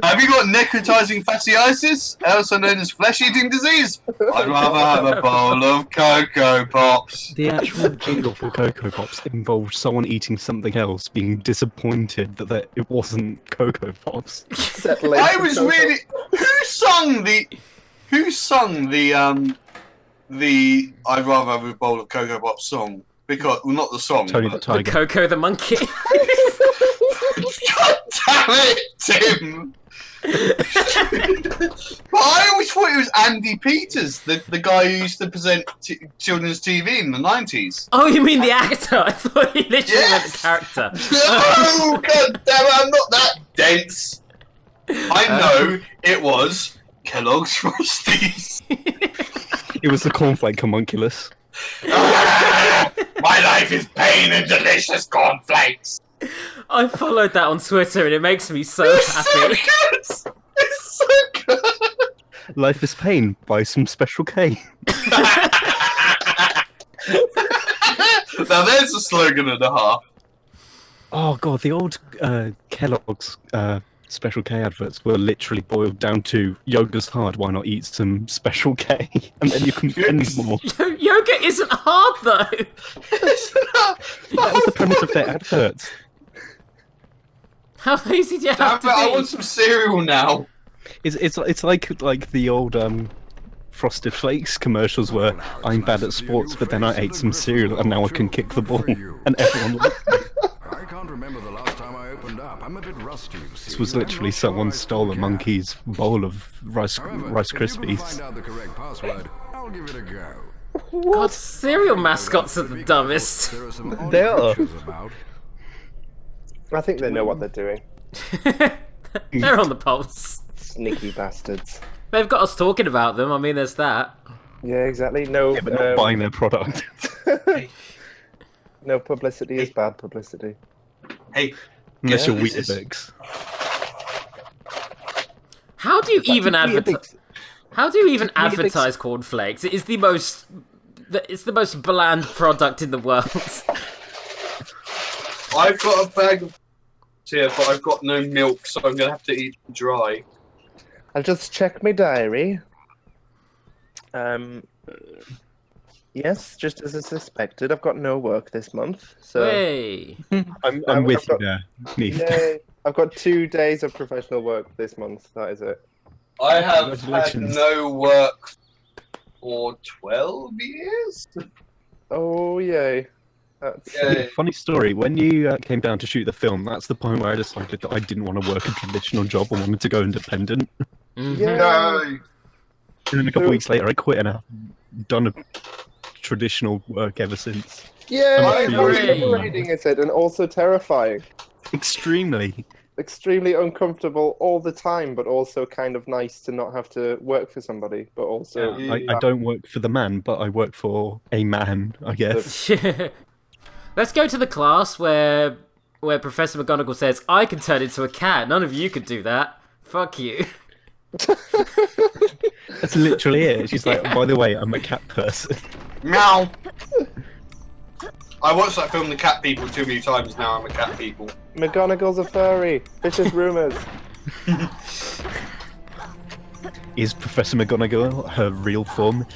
Have you got necrotizing fasciitis, also known as flesh-eating disease? I'd rather have a bowl of Cocoa Pops. The actual jingle for Cocoa Pops involved someone eating something else, being disappointed that it wasn't Cocoa Pops. I was really. Who sung the I'd rather have a bowl of Cocoa Pops song? Because well, not the song. Tony the Tiger. The Coco the monkey. God damn it, Tim! But I always thought it was Andy Peters, the guy who used to present children's TV in the 90s. Oh, you mean the actor? I thought you literally meant the character. No, god damn it, I'm not that dense. I know it was Kellogg's Frosties. It was the cornflake homunculus. My life is pain and delicious cornflakes. I followed that on Twitter and it makes me so happy. It's so good. Life is pain. Buy some Special K. Now there's a slogan and a half. Oh god, the old Kellogg's Special K adverts were literally boiled down to yoga's hard, why not eat some Special K? And then you can spend more. Yoga isn't hard though. That was the premise of their adverts. How lazy do you have to be? I want some cereal now. It's like the old Frosted Flakes commercials where I'm bad at sports, but then I ate some cereal and now I can kick the ball, and everyone likes it. I can't remember the last time I opened up. I'm a bit rusty. This was literally someone stole a monkey's bowl of Rice Krispies. Find out the correct password. I'll give it a go. God, cereal mascots are the dumbest. There are some odd They are. creatures about. I think they know what they're doing. They're on the pulse. Sneaky bastards. They've got us talking about them. I mean, there's that. Yeah, exactly. No, Yeah, but not buying their product. no publicity is bad publicity. Hey, Unless Yeah, you're this is- Weetabix. How do you even advertise? How do you even Weetabix- advertise cornflakes? It is the most. It's the most bland product in the world. I've got a bag of here, but I've got no milk, so I'm gonna have to eat dry. I'll just check my diary. Yes, just as I suspected, I've got no work this month. So Hey. I'm with you got- there, Neith. Yay. I've got 2 days of professional work this month. That is it. I have had Congratulations. no work for 12 years. Oh yay! That's Yeah. Funny story, when you came down to shoot the film, that's the point where I decided that I didn't want to work a traditional job and wanted to go independent. yeah. No. And then a couple weeks later I quit and I've done a traditional work ever since. Yeah, I it's very agree. liberating, is it, and also terrifying. Extremely. Extremely uncomfortable all the time, but also kind of nice to not have to work for somebody. But also, I don't work for the man, but I work for a man, I guess. Let's go to the class where Professor McGonagall says, "I can turn into a cat. None of you could do that. Fuck you." That's literally it. She's like, by the way, I'm a cat person. Meow. I watched that film, The Cat People, too many times now. I'm a cat people. McGonagall's a furry. Vicious rumours. Is Professor McGonagall her real form?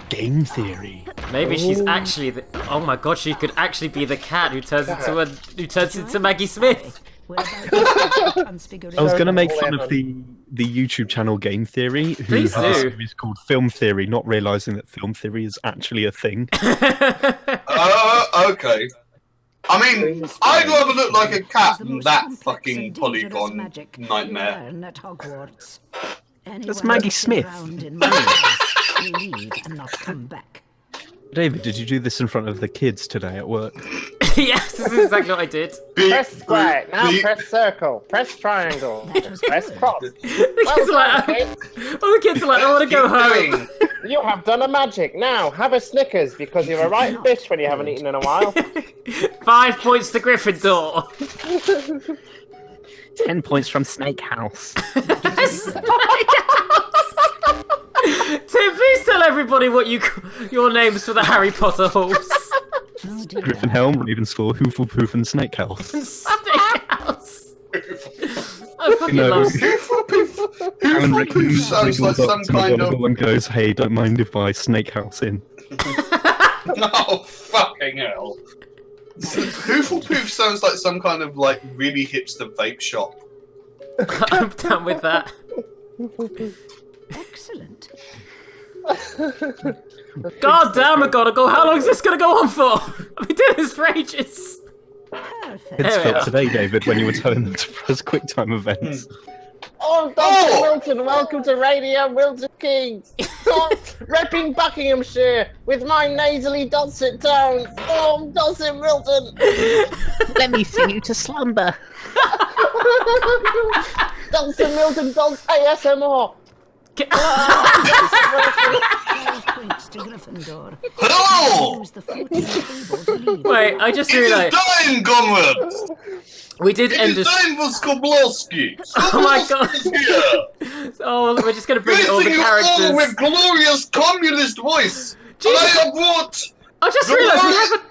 Game theory. Maybe she's actually the. Oh my god, she could actually be the cat who turns into Maggie Smith. I was going to make fun of the YouTube channel Game Theory, who Please has a do. series called Film Theory, not realising that film theory is actually a thing. Okay. I mean, I'd rather look like a cat than that fucking polygon nightmare. That's Maggie Smith. David, did you do this in front of the kids today at work? Yes, this is exactly what I did. Press square, now press circle, press triangle, press cross. The kids are like, the kids are like, I want to go home. You have done a magic. Now, have a Snickers, because you're a right bitch when you haven't eaten in a while. 5 points to Gryffindor. 10 points from Snake House. Tim, please tell everybody what your names for the Harry Potter halls. Griffinhelm, Ravensclaw, Hufflepuff, and Snake House. Snake House. I fucking love Snake. Hoofle Poof sounds like some kind of... One goes, hey, don't mind if I snake house in. Oh, fucking hell. Hoofle Poof sounds like some kind of, like, really hipster vape shop. I'm done with that. Excellent. God damn it, McGonagall, how long is this going to go on for? I've been doing this for ages. Perfect. It's There we felt are. today, David, when you were telling them to press QuickTime events. Oh, Dr. Wilton, welcome to Radio Wilton Kings. Repping Buckinghamshire with my nasally dulcet tones. Oh, Dulcet Wilton. Let me sing you to slumber. Dulcet Wilton does ASMR. Points to Gryffindor. Hello! Use the 14 table to leave. Wait, I just It is realised time, comrades! we did It end is this. time for Skoblowski! Oh my God. Skoblowski is here! Oh, we're just going to bring in all the Greeting you all characters. with glorious communist voice! Jesus. And I have brought... I just The realised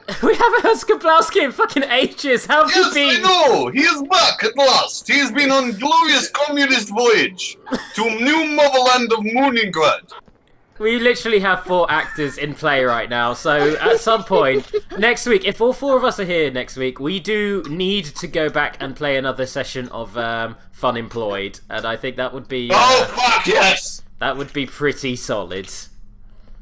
worst- we haven't heard Skoblowski in fucking ages. How have Yes, you I been? know! He is back at last! He has been on glorious communist voyage to new motherland of Mooningrad. We literally have 4 actors in play right now, so at some point next week, if all 4 of us are here next week, we do need to go back and play another session of Fun Employed, and I think that would be Oh, fuck, yes! that would be pretty solid.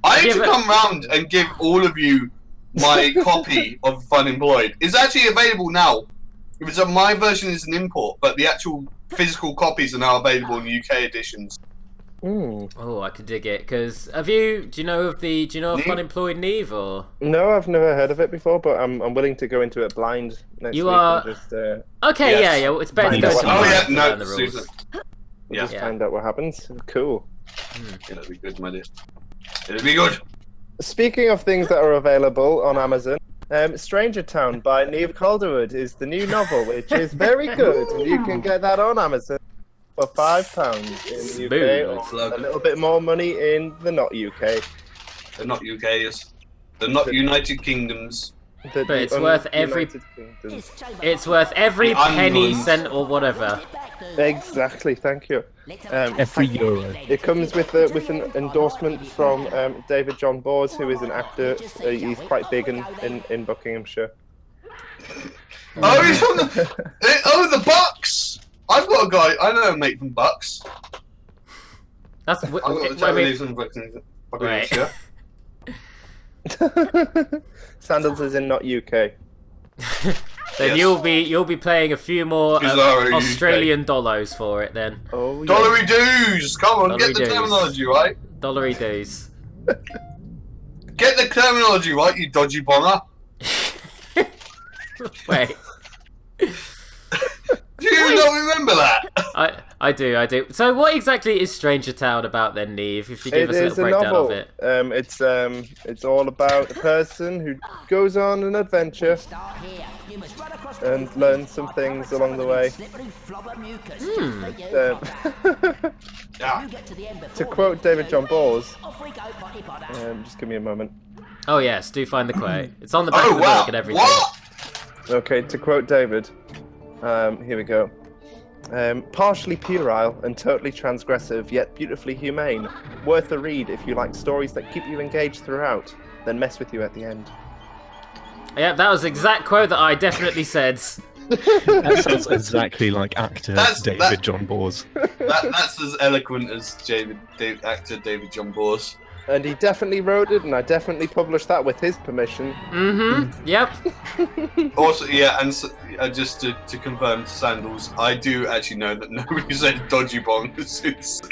I need Give to it- come round and give all of you my copy of Fun Employed. It's actually available now. My version is an import, but the actual physical copies are now available in UK editions. Oh, I could dig it. Because do you know of Neve? Fun Employed Neve or? No, I've never heard of it before, but I'm willing to go into it blind next You week are- and just Okay, Yes. yeah. Well, it's better to Find go out into what- Oh blind yeah, to no, learn the rules. seriously. Yeah, just Yeah. find out what happens. Cool. yeah, that'd be good, my dear. It'll be good. Speaking of things that are available on Amazon, Stranger Town by Neve Calderwood is the new novel, which is very good. And you can get that on Amazon for £5 in the UK, Smooth. or a little bit more money in the not UK. They're not UKs. They're not United Kingdoms. The But it's worth every- United Kingdom. It's worth every The penny, England. cent, or whatever. Exactly, thank you. Every euro. It comes with an endorsement from David John Bors, who is an actor. He's quite big in Buckinghamshire. Oh, he's from the the Bucks! I've got a guy, I know a mate from Bucks. That's I've got a wait, Japanese from Buckinghamshire. Sandals is in not UK. Then Yes. you'll be playing a few more Because they're UK. Australian dollars for it then. Oh, yeah. Dollary dues! Come on, Dollary get the dues. terminology right. Dollary dues. Get the terminology right, you dodgy bonger. Wait, Do you not remember that? I do. So what exactly is Stranger Town about then, Neve? If you give It us a is little a breakdown novel. of it. It's all about a person who goes on an adventure and learns some things along the way. Yeah. To quote David John Bors, just give me a moment. Oh yes, do find the quote. It's on the back Oh of the wow! book and everything. What? Okay, to quote David, here we go. Partially puerile and totally transgressive, yet beautifully humane. Worth a read if you like stories that keep you engaged throughout, then mess with you at the end. Yeah, that was the exact quote that I definitely said. That sounds exactly like actor That- David John Bors. That's as eloquent as actor David John Bors. And he definitely wrote it, and I definitely published that with his permission. Mm-hmm. Yep. Also, yeah, and just to confirm, Sandals, I do actually know that nobody said dodgy bong since.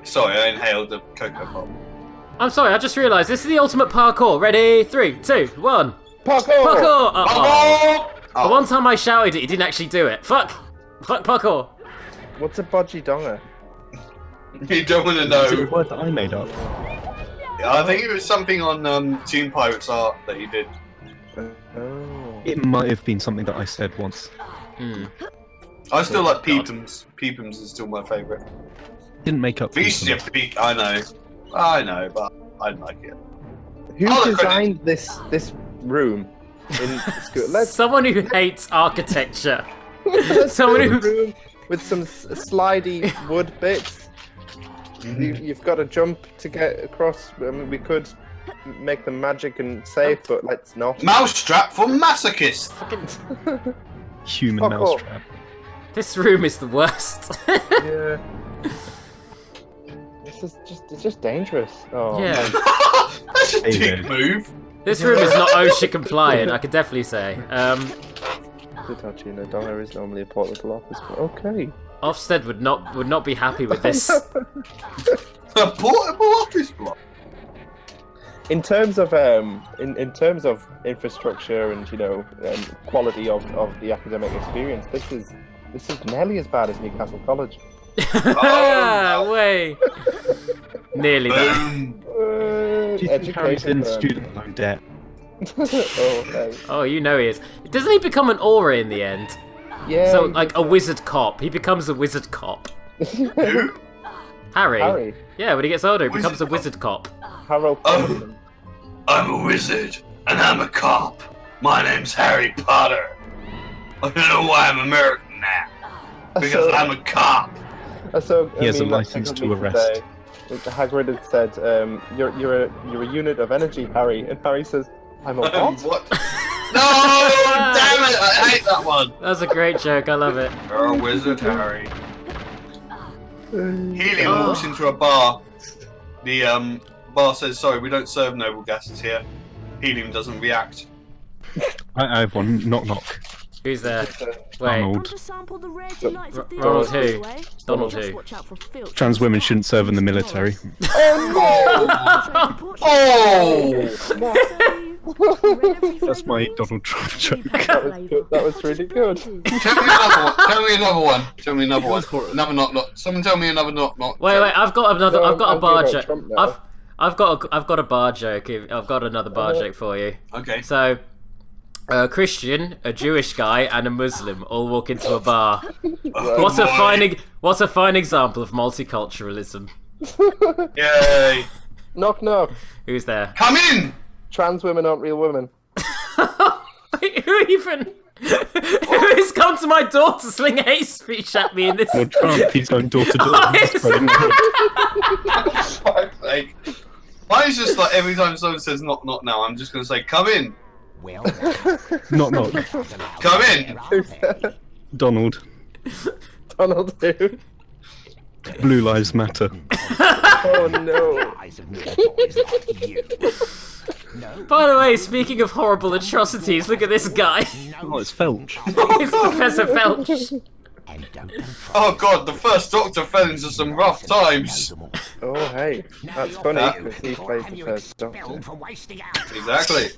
Sorry, I inhaled a cocoa pop. I'm sorry, I just realised this is the ultimate parkour. Ready? 3, 2, 1. Parkour! Parkour! Oh! The one time I shouted it, he didn't actually do it. Fuck parkour. What's a bodgy donger? You don't want to It's a know. word that I made up. I think it was something on Team Pirates Art that he did. Oh. It might have been something that I said once. I still like God. Peepums. Peepums is still my favourite. Didn't make up. Beast Peepums. Peak, I know, but I like it. Who Oh, the designed this room in school? Let's Someone who hates architecture. Someone who... room with some slidey wood bits. You've got to jump to get across. I mean, we could make them magic and safe, but let's not. Mousetrap for masochists. Human mousetrap. This room is the worst. Yeah. It's just dangerous. Oh, Yeah. That's a dick move. This room is not OSHA compliant, I could definitely say. Hitachi Dollar is normally a portable office, but okay. Ofsted would not be happy with this. A portable office block. In terms of in terms of infrastructure and quality of the academic experience, this is nearly as bad as Newcastle College. Way. Nearly that. Do you think Harry's in student loan debt? Oh, you know he is. Doesn't he become an aura in the end? Yeah. So, like a wizard cop. He becomes a wizard cop. Who? Harry. Yeah, when he gets older, he becomes a wizard cop. Harold. I'm a wizard, and I'm a cop. My name's Harry Potter. I don't know why I'm American now. Because I'm a cop. So he has a license to arrest. Hagrid had said, "You're a unit of energy, Harry," and Harry says, "I'm a what?" What? No! Damn it! I hate that one. That was a great joke. I love it. You're a wizard, Harry. Helium walks into a bar. The bar says, "Sorry, we don't serve noble gases here." Helium doesn't react. I have one. Knock knock. Who's there? Donald. Ronald who? Donald who? Trans women shouldn't serve in the military. That's my Donald Trump joke. That was really good. Tell me another one. Another knock. Someone tell me another knock. Wait, I've got a bar joke. I've got a bar joke. I've got another bar joke for you. Okay. So, a Christian, a Jewish guy, and a Muslim all walk into a bar. What a fine example of multiculturalism. Yay! Knock knock. Who's there? Come in. Trans women aren't real women. Who's come to my door to sling hate speech at me in this? Well, Trump, he's going door to door. Why is just like every time someone says knock knock now, I'm just going to say come in. Well, knock knock. Come in. Donald. Donald who? Blue Lives Matter. Oh no. By the way, speaking of horrible atrocities, look at this guy. Oh, it's Felch. It's Professor Felch. Oh god, the first Doctor fell into some rough times. Oh hey, that's funny because he plays the first Doctor. Exactly.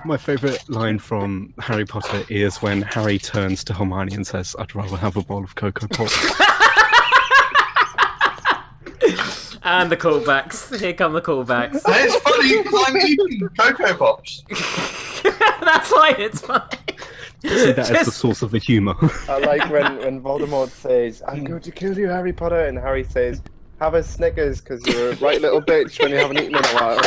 My favourite line from Harry Potter is when Harry turns to Hermione and says, "I'd rather have a bowl of Cocoa Pops." And the callbacks. Here come the callbacks. It's funny because I'm eating Cocoa Pops. That's why it's funny. See, that is the source of the humour. I like when Voldemort says, "I'm going to kill you, Harry Potter," and Harry says, "Have a Snickers because you're a right little bitch when you haven't eaten in a while."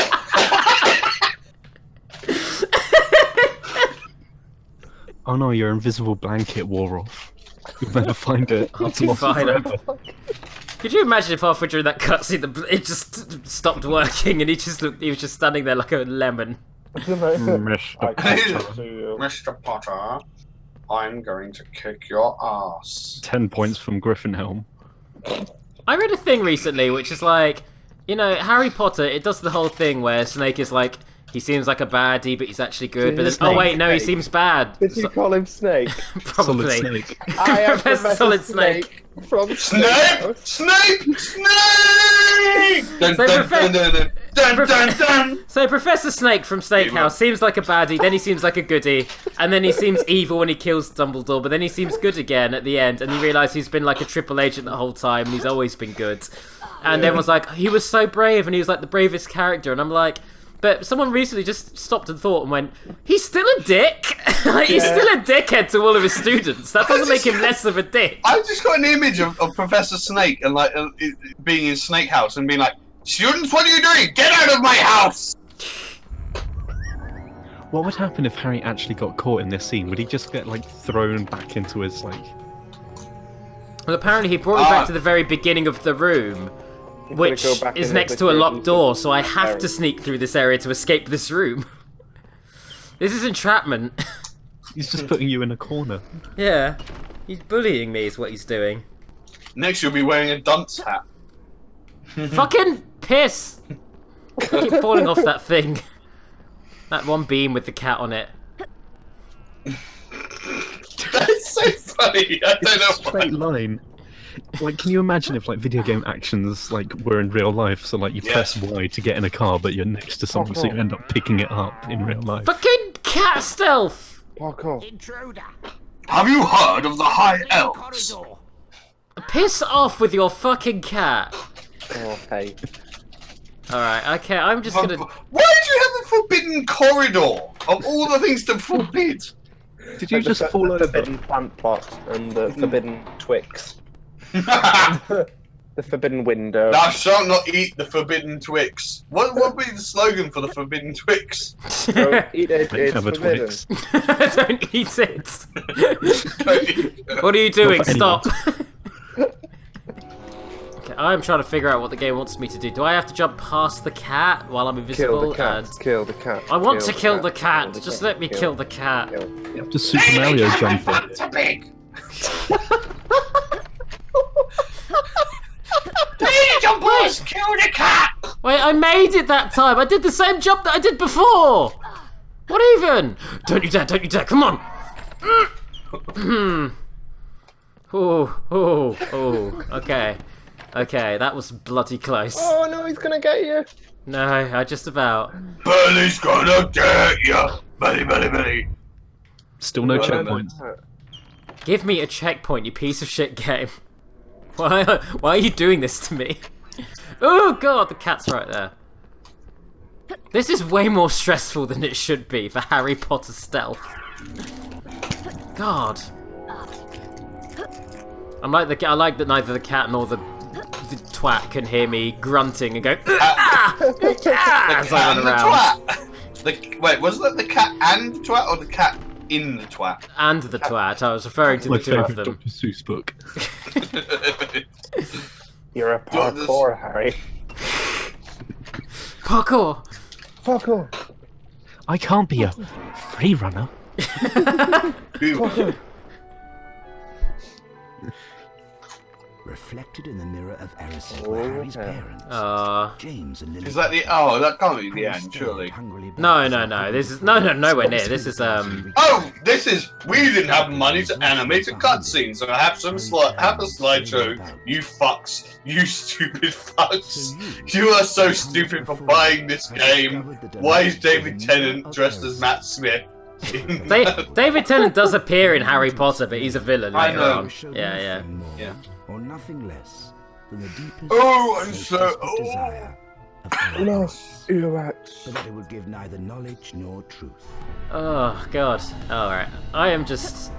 Oh no, your invisible blanket wore off. You'll never find it. I'll be fine. Could you imagine if halfway through that cutscene it just stopped working and he was just standing there like a lemon? Mr. Potter, I'm going to kick your ass. 10 points from Griffinhelm. I read a thing recently which is like, Harry Potter, it does the whole thing where Snape is like, he seems like a baddie, but he's actually good. But then, oh wait, no, he seems bad. Did you call him Snake? Probably. Solid Snake. I am Professor Solid Snake. From Snape! So Professor Snake from Snake House seems like a baddie, then he seems like a goodie, and then he seems evil when he kills Dumbledore, but then he seems good again at the end, and you realise he's been like a triple agent the whole time, and he's always been good. And everyone's like, he was so brave, and he was like the bravest character, and I'm like... But someone recently just stopped and thought and went, he's still a dick. He's still a dickhead to all of his students. That doesn't make him less of a dick. I've just got an image of Professor Snake and like being in Snake House and being like, students, what are you doing? Get out of my house! What would happen if Harry actually got caught in this scene? Would he just get like thrown back into his like Well, apparently he brought me back to the very beginning of the room, which is next to a locked door, so I have to sneak through this area to escape this room. This is entrapment. He's just putting you in a corner. Yeah. He's bullying me is what he's doing. Next you'll be wearing a dunce hat. Fucking piss! I keep falling off that thing. That one beam with the cat on it. That's so funny. I don't know Straight line. Like, can you imagine if like video game actions like were in real life? So like you press Y to get in a car, but you're next to something, so you end up picking it up in real life. Fucking cat stealth! Intruder. Have you heard of the High Elves? Piss off with your fucking cat. Oh, hey. Alright, okay, I'm just gonna... Why do you have a forbidden corridor? Of all the things to forbid? Did you just fall over? The forbidden plant plot and the forbidden Twix. The forbidden window. Thou shalt not eat the forbidden Twix. What would be the slogan for the forbidden Twix? Don't eat it, it's forbidden. Don't eat it. What are you doing? Stop. Okay, I'm trying to figure out what the game wants me to do. Do I have to jump past the cat while I'm invisible? Kill the cat. Kill the cat. I want to kill the cat. Just let me kill the cat. You have to Super Mario jump it. Jumpers, kill the cat! Wait, I made it that time. I did the same jump that I did before. What even? Don't you dare, come on. Oh, okay. Okay, that was bloody close. Oh no, he's gonna get you. No, I just about. Burly's gonna get you! Burly. Still no checkpoints. Give me a checkpoint, you piece of shit game. Why are you doing this to me? Oh god, the cat's right there. This is way more stressful than it should be for Harry Potter stealth. God. I like that neither the cat nor the twat can hear me grunting and go as I run around. Wait, wasn't that the cat and the twat or the cat in the twat? And the twat. I was referring to the two of them. Dr. Seuss book. You're a parkour, Harry. Parkour. I can't be a free runner. Reflected in the mirror of Erised were Harry's parents, James and Lily. Is that the? Oh, that can't be the end, surely. No. This is nowhere near. This is Oh, this is. We didn't have money to animate a cutscene, so I have a slideshow. You fucks, you stupid fucks. You are so stupid for buying this game. Why is David Tennant dressed as Matt Smith? David Tennant does appear in Harry Potter, but he's a villain later on. Yeah. Or nothing less than the deepest desire of earwax, so that it would give neither knowledge nor truth. Oh god. Alright. I am just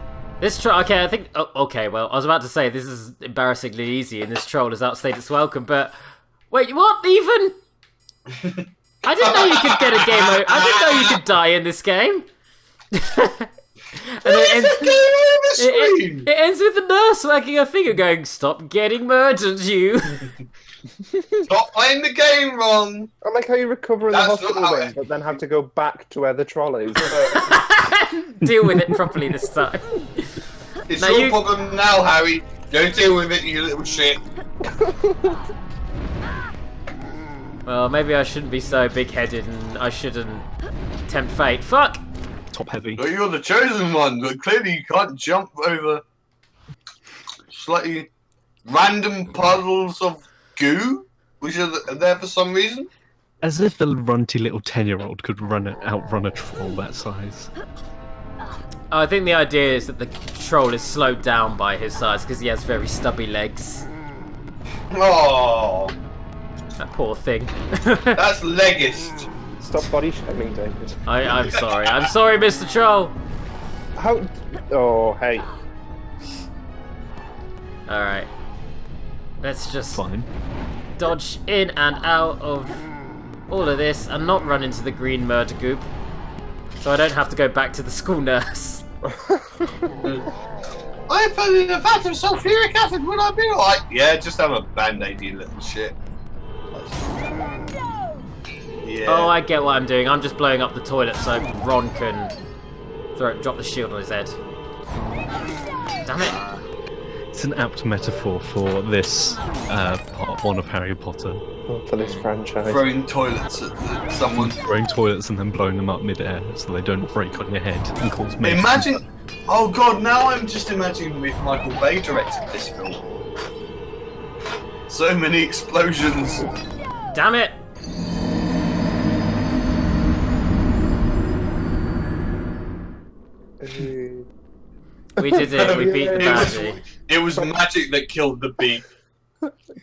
okay, I think okay, well, I was about to say this is embarrassingly easy and this troll has outstayed its welcome, but wait, what even? I didn't know you could get a game over. I didn't know you could die in this game. And it ends with the nurse wagging her finger going, "Stop getting murdered, you." Stop playing the game wrong. I like how you recover in the hospital wing, but then have to go back to where the troll is. Deal with it properly this time. It's your problem now, Harry. Don't deal with it, you little shit. Well, maybe I shouldn't be so big-headed and I shouldn't tempt fate. Fuck! Top heavy. Well, you're the chosen one, but clearly you can't jump over slightly random puddles of goo, which are there for some reason. As if the runty little 10-year-old could outrun a troll that size. I think the idea is that the troll is slowed down by his size because he has very stubby legs. Oh, that poor thing. That's legist. Stop body shaming, David. I'm sorry. I'm sorry, Mr. Troll. How? Oh, hey. Alright. Let's just dodge in and out of all of this and not run into the green murder goop. So I don't have to go back to the school nurse. I fell in a vat of sulfuric acid. Would I be alright? Yeah, just have a band-aid, you little shit. Yeah. Oh, I get what I'm doing. I'm just blowing up the toilet so Ron can drop the shield on his head. Damn it. It's an apt metaphor for this part 1 of Harry Potter. For this franchise. Throwing toilets at someone. Throwing toilets and then blowing them up mid-air so they don't break on your head and cause me. Imagine... Oh god, now I'm just imagining if Michael Bay directed this film. So many explosions. Damn it! We did it. We beat the baddie. It was magic that killed the bee.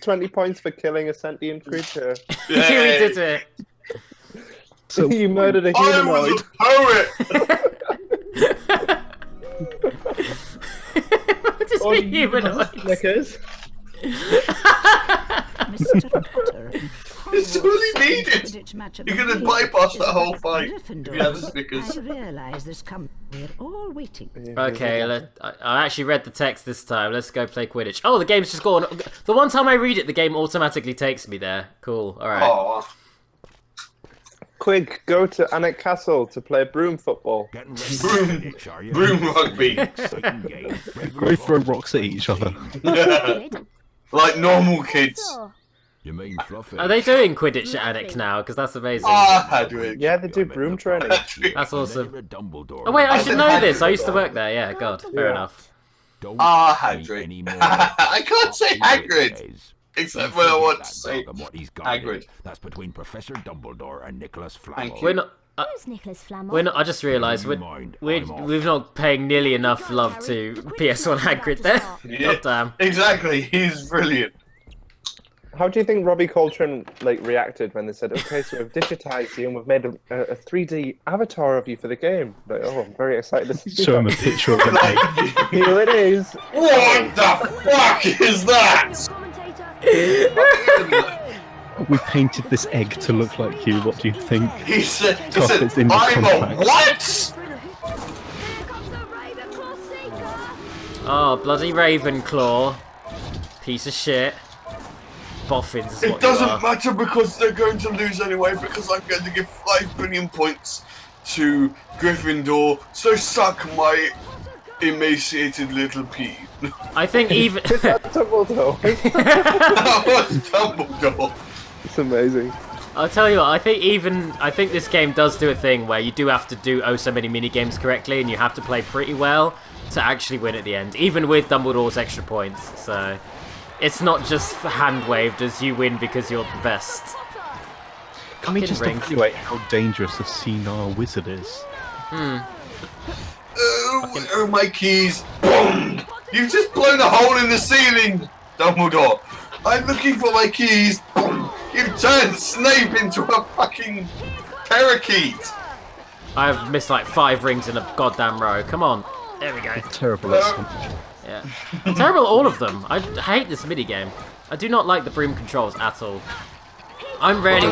20 points for killing a sentient creature. We did it. So you murdered a humanoid. I was a poet. What is a humanoid? Snickers. Mr. Potter. It's all he needed. You're going to bypass that whole fight if you have the Snickers. I realise this comes. We're all waiting. Okay, I actually read the text this time. Let's go play Quidditch. Oh, the game's just gone. The one time I read it, the game automatically takes me there. Cool. All right. Oh. Quig, go to Alnwick Castle to play broom football. Broom rugby. We throw rocks at each other. Like normal kids. You mean fluffy? Are they doing Quidditch at Alnwick now? Because that's amazing. Yeah, they do broom training. That's awesome. Oh wait, I should know this. I used to work there. Yeah, God, fair enough. Hagrid. I can't say Hagrid. Except when I want to say Hagrid. That's between Professor Dumbledore and Nicholas Flamel. We're not. We're not. I just realised we're not paying nearly enough love to PS1 Hagrid there. Yeah, God damn. Exactly. He's brilliant. How do you think Robbie Coltrane reacted when they said, "Okay, so we've digitized you and we've made a 3D avatar of you for the game"? Like, oh, I'm very excited to see Show him a picture of an egg. Here it is. What the fuck is that? We painted this egg to look like you. What do you think? He said it's in the I'm a contract. what? Oh, bloody Ravenclaw. Piece of shit. Boffins is what It doesn't you are. matter because they're going to lose anyway because I'm going to give 5 billion points to Gryffindor, so suck my emaciated little pea. I think even... Dumbledore. That was Dumbledore. It's amazing. I'll tell you what, I think this game does do a thing where you do have to do so many mini-games correctly and you have to play pretty well to actually win at the end, even with Dumbledore's extra points, so... It's not just hand-waved as you win because you're the best. Can we just evaluate how dangerous a senile wizard is? Oh, my keys. Boom! You've just blown a hole in the ceiling, Dumbledore. I'm looking for my keys. Boom! You've turned Snape into a fucking parakeet. I've missed like 5 rings in a goddamn row. Come on. There we go. Terrible at something. Yeah. Terrible, all of them. I hate this minigame. I do not like the broom controls at all. I rarely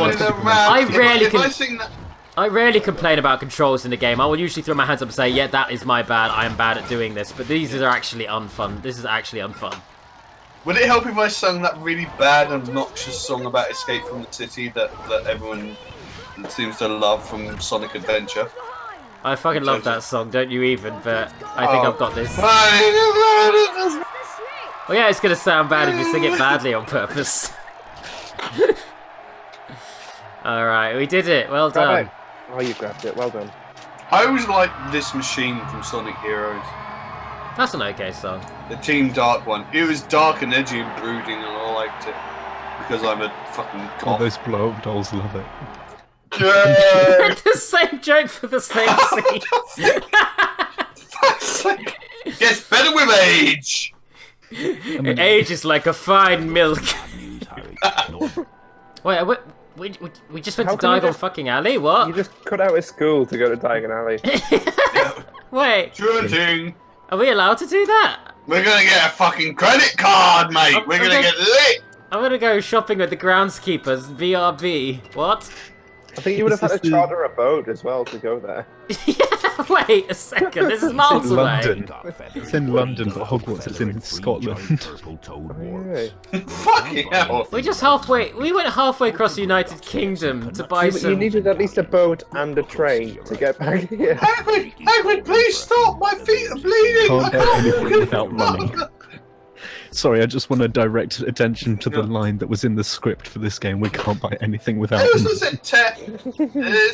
complain about controls in the game. I will usually throw my hands up and say, yeah, that is my bad. I am bad at doing this. But these are actually unfun. This is actually unfun. Would it help if I sung that really bad, obnoxious song about Escape from the City that everyone seems to love from Sonic Adventure? I fucking love that song, don't you even, but I think I've got this. Well, yeah, it's going to sound bad if you sing it badly on purpose. Alright, we did it. Well done. Oh, you grabbed it. Well done. I always liked This Machine from Sonic Heroes. That's an okay song. The Team Dark one. It was dark and edgy and brooding, and I liked it. Because I'm a fucking All goth. those blow-up dolls love it. Yeah. The same joke for the same scene. Gets better with age. Age is like a fine milk. Wait, we just went to Diagon fucking Alley? What? You just cut out of school to go to Diagon Alley. Wait. Shooting. Are we allowed to do that? We're gonna get a fucking credit card, mate. We're gonna get lit. I'm gonna go shopping with the groundskeepers. VRB. What? I think you would have had to charter a boat as well to go there. Wait a second, this is miles away. London. It's in London, but Hogwarts is in Scotland. Fucking hell. We went halfway across the United Kingdom to buy some... You needed at least a boat and a train to get back here. Hagrid, please stop! My feet are bleeding! Can't get anything without money. Sorry, I just want to direct attention to the line that was in the script for this game. We can't buy anything without money. This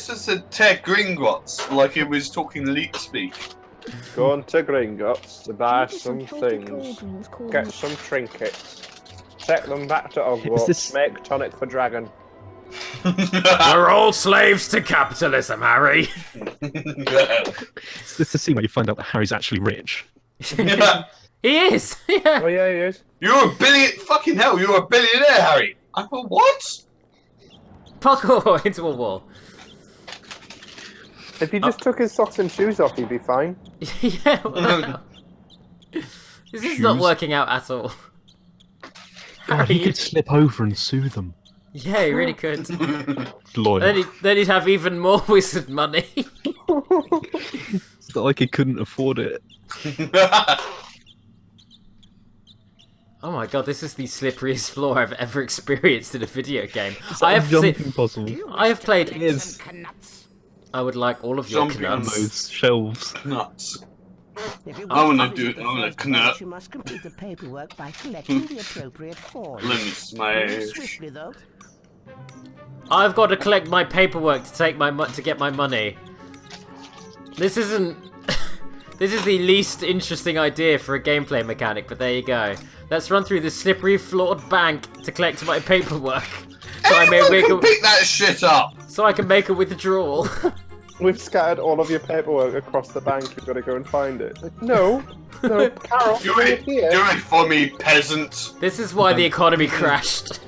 is a Tech Gringotts, like it was talking leak speak. Go on to Gringotts to buy some things. Get some trinkets. Take them back to Hogwarts. Make tonic for dragon. We're all slaves to capitalism, Harry. This is the scene where you find out that Harry's actually rich. He is! Yeah. Oh yeah, he is. You're a fucking hell, you're a billionaire, Harry! I thought, what? Parkour into a wall. If he just took his socks and shoes off, he'd be fine. Yeah, well, this is not working out at all. God, he could slip over and sue them. Yeah, he really could. Loyal. Then he'd have even more wizard money. It's not like he couldn't afford it. Oh my god, this is the slipperiest floor I've ever experienced in a video game. I have played. I would like all of your jumping on knuts. those shelves. Nuts. I want to do it. I want to knut. You must complete the paperwork by collecting the appropriate forms. Let me smash. Swiftly, though. I've got to collect my paperwork to get my money. This isn't. This is the least interesting idea for a gameplay mechanic, but there you go. Let's run through this slippery, flawed bank to collect my paperwork. So pick that shit up! So I can make a withdrawal. We've scattered all of your paperwork across the bank. You've got to go and find it. No, Carol, do it for me, peasant. This is why the economy crashed.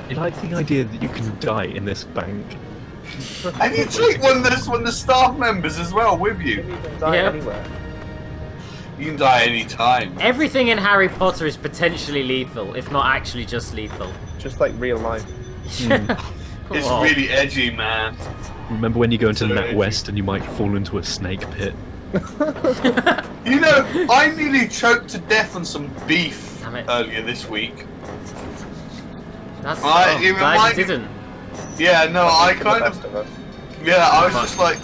I like the idea that you can die in this bank. And you take one of the staff members as well with you. You can die anywhere. You can die any time. Everything in Harry Potter is potentially lethal, if not actually just lethal. Just like real life. It's really edgy, man. Remember when you go into NatWest and you might fall into a snake pit? You know, I nearly choked to death on some beef earlier this week. That's glad you didn't. Yeah, no, I kind of. Yeah, I was just like,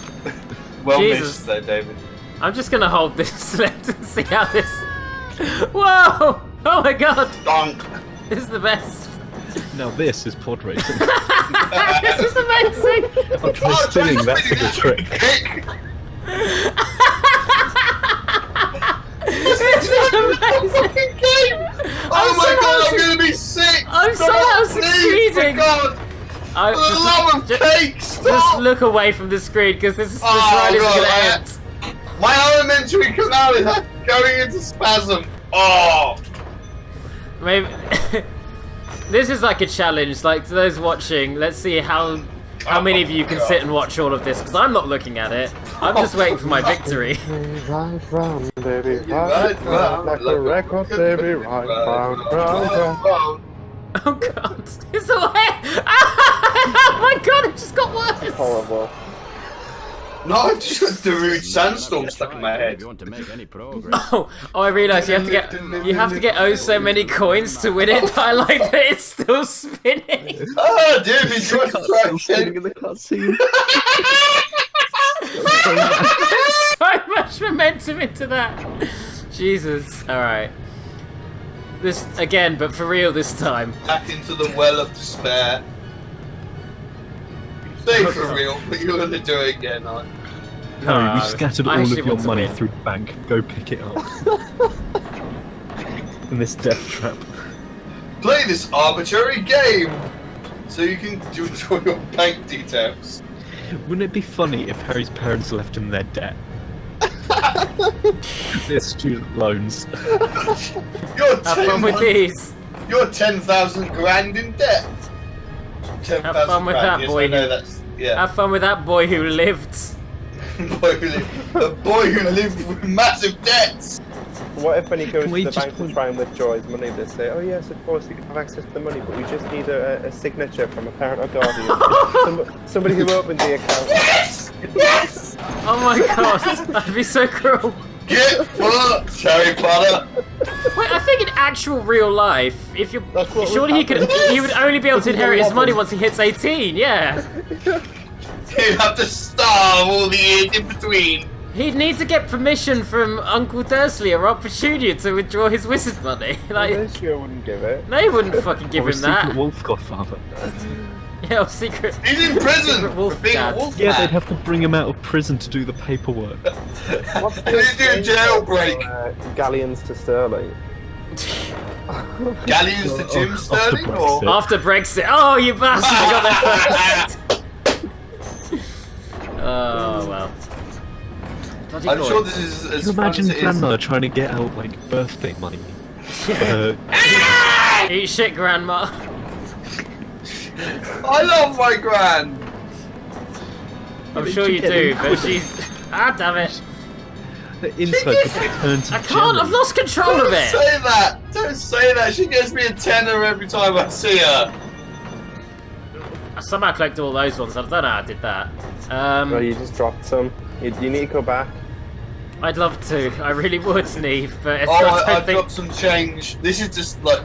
well missed there, David. I'm just gonna hold this left and see how this. Whoa! Oh my god! Donk. This is the best. Now this is pod racing. This is amazing. I'll try spinning. That's a good trick. This is amazing. Oh my god! I'm gonna be sick. I'm somehow succeeding. God. Just look away from the screen because this ride isn't going to end. My elementary canal is going into spasm. Oh! Maybe this is like a challenge. Like to those watching, let's see how many of you can sit and watch all of this because I'm not looking at it. I'm just waiting for my victory. Right round, baby, right round, like a record, baby, right round, round. Oh god, it's away! Oh my god, it just got worse! Horrible. No, I've just got Darude Sandstorm stuck in my head. Oh, I realised you have to get oh so many coins to win it, but I like that it's still spinning. Oh, David, you want to try spinning in the cutscene? There's so much momentum into that. Jesus. Alright. This again, but for real this time. Back into the well of despair. Say for real, but you're gonna do it again, aren't you? No, you scattered all of your money through the bank. Go pick it up. In this death trap. Play this arbitrary game, so you can enjoy your bank details. Wouldn't it be funny if Harry's parents left him their debt? Their student loans. Have fun with these. You're 10,000 grand in debt. Have fun with that boy. Have fun with that boy who lived. A boy who lived with massive debts. What if when he goes to we the just bank to try and withdraw his money, they say, "Oh yes, of course you can have access to the money, but we just need a signature from a parent or guardian, somebody who opened the account." Yes! Yes! Oh my god, that'd be so cruel. Get fucked, Harry Potter! Wait, I think in actual real life, if you're surely he would only be able to inherit his money once he hits 18. Yeah. He'd have to starve all the years in between. He'd need to get permission from Uncle Dursley or Aunt Petunia to withdraw his wizard money. Like, Horatio wouldn't give it. they wouldn't fucking give him that. Secret wolf godfather. Yeah, or secret. He's in prison Secret wolf for being dad. a wolf Yeah, man. they'd have to bring him out of prison to do the paperwork. What's And they do a jailbreak. Galleons to Sterling. Galleons to Jim After Sterling, or Brexit. After Brexit. Oh, you bastard! I got there first. Oh well. Bloody I'm sure coins. this is Can as you fun as imagine it is. Grandma trying to get out like birthday money? Eat shit, Grandma. I love my gran. I'm sure you do, but she's. Ah, damn it! The inside could turn to I can't. I've lost control of Don't it. say that. Don't say that. She gives me a tenner every time I see her. I somehow collected all those ones. I don't know how I did that. No, you just dropped some. You need to go back. I'd love to. I really would, Neve, but it's Oh, not I something. dropped some change. This is just like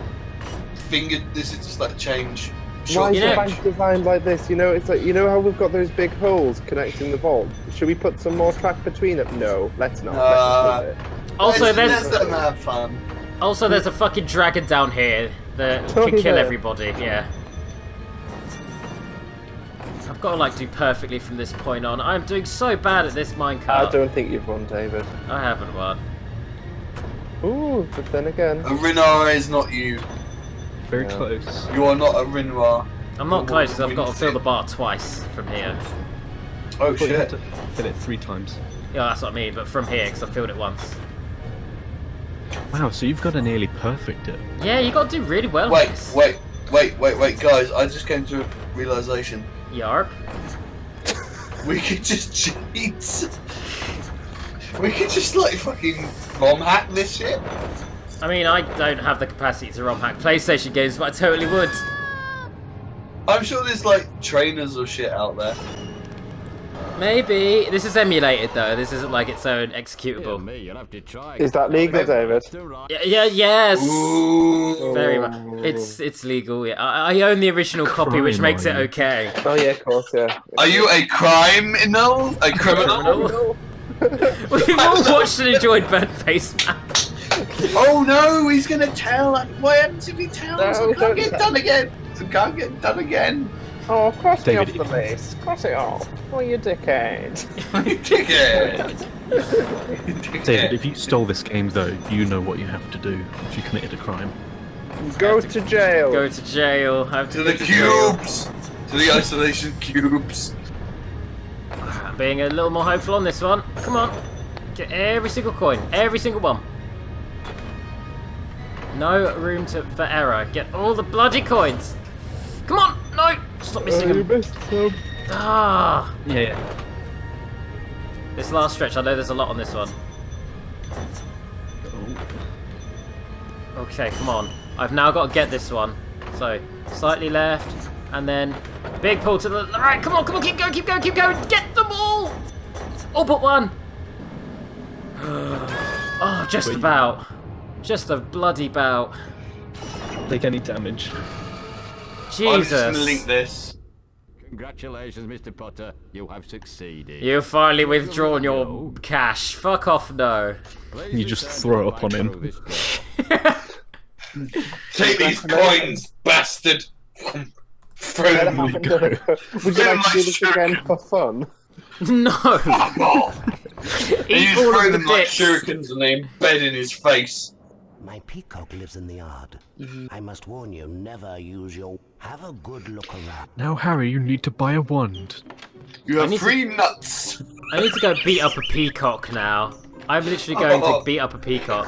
fingered. This is just like change. Why is You know- the bank designed like this? You know, it's like, you know how we've got those big holes connecting the vault? Should we put some more track between them? No, let's not. Let's just leave it. Also, Let's there's let them have fun. also there's a fucking dragon down here that Oh, can kill yeah. everybody. Yeah. I've got to like do perfectly from this point on. I'm doing so bad at this minecart. I don't think you've won, David. I haven't won. Ooh, but then again. A Rinara is not you. Very Yeah. close. You are not a Rinra. I'm not close because I've got to fill the bar twice from here. Oh But you had shit. to fill it 3 times. Yeah, that's what I mean, but from here because I filled it once. Wow, so you've got a nearly perfect it. Yeah, you got to do really well. Wait, with this. wait, guys! I just came to a realization. Yarp. We could just cheat. We could just like fucking ROM hack this shit. I mean, I don't have the capacity to ROM hack PlayStation games, but I totally would. I'm sure there's like trainers or shit out there. Maybe. This is emulated though. This isn't like its own executable. Is that legal, David? Yeah, yes. Ooh. Very much. It's legal. Yeah, I own the original copy, which makes it okay. Oh yeah, of course, yeah. Are you a criminal? A criminal? We've all watched and enjoyed Burnt Face Man. Oh no, he's gonna tell. What happens if he tells? No, I can't don't get do done again. I can't get done again. Oh, cross me David, off the list. Cross it off. Oh, you dickhead. You dickhead. David, if you stole this game though, you know what you have to do if you committed a crime. Go to jail. Go to jail. Have To to the go jail. cubes. To the isolation cubes. I'm being a little more hopeful on this one. Come on. Get every single coin. Every single one. No room for error. Get all the bloody coins. Come on. No. Stop missing You them. missed some. Ah. Yeah. This last stretch, I know there's a lot on this one. Okay, come on. I've now got to get this one. So, slightly left, and then big pull to the right. Come on, keep going, keep going, keep going. Get them all! All but one. Oh, just about. Just a bloody bout. Take any damage. I'm just gonna Jesus. link this. Congratulations, Mr. Potter. You have succeeded. You've finally withdrawn your cash. Fuck off, no. You just throw it up on him. Take these coins, bastard. Throw That them. happened to the- Would you like to do this again for fun? No. Fuck off. And Eat you all throw of the them like dicks. shurikens and they embed in his face. My peacock lives in the yard. I must warn you, never use your... Have a good look around. Now, Harry, you need to buy a wand. You have need 3 nuts. I need to go beat up a peacock now. I'm literally going to beat up a peacock.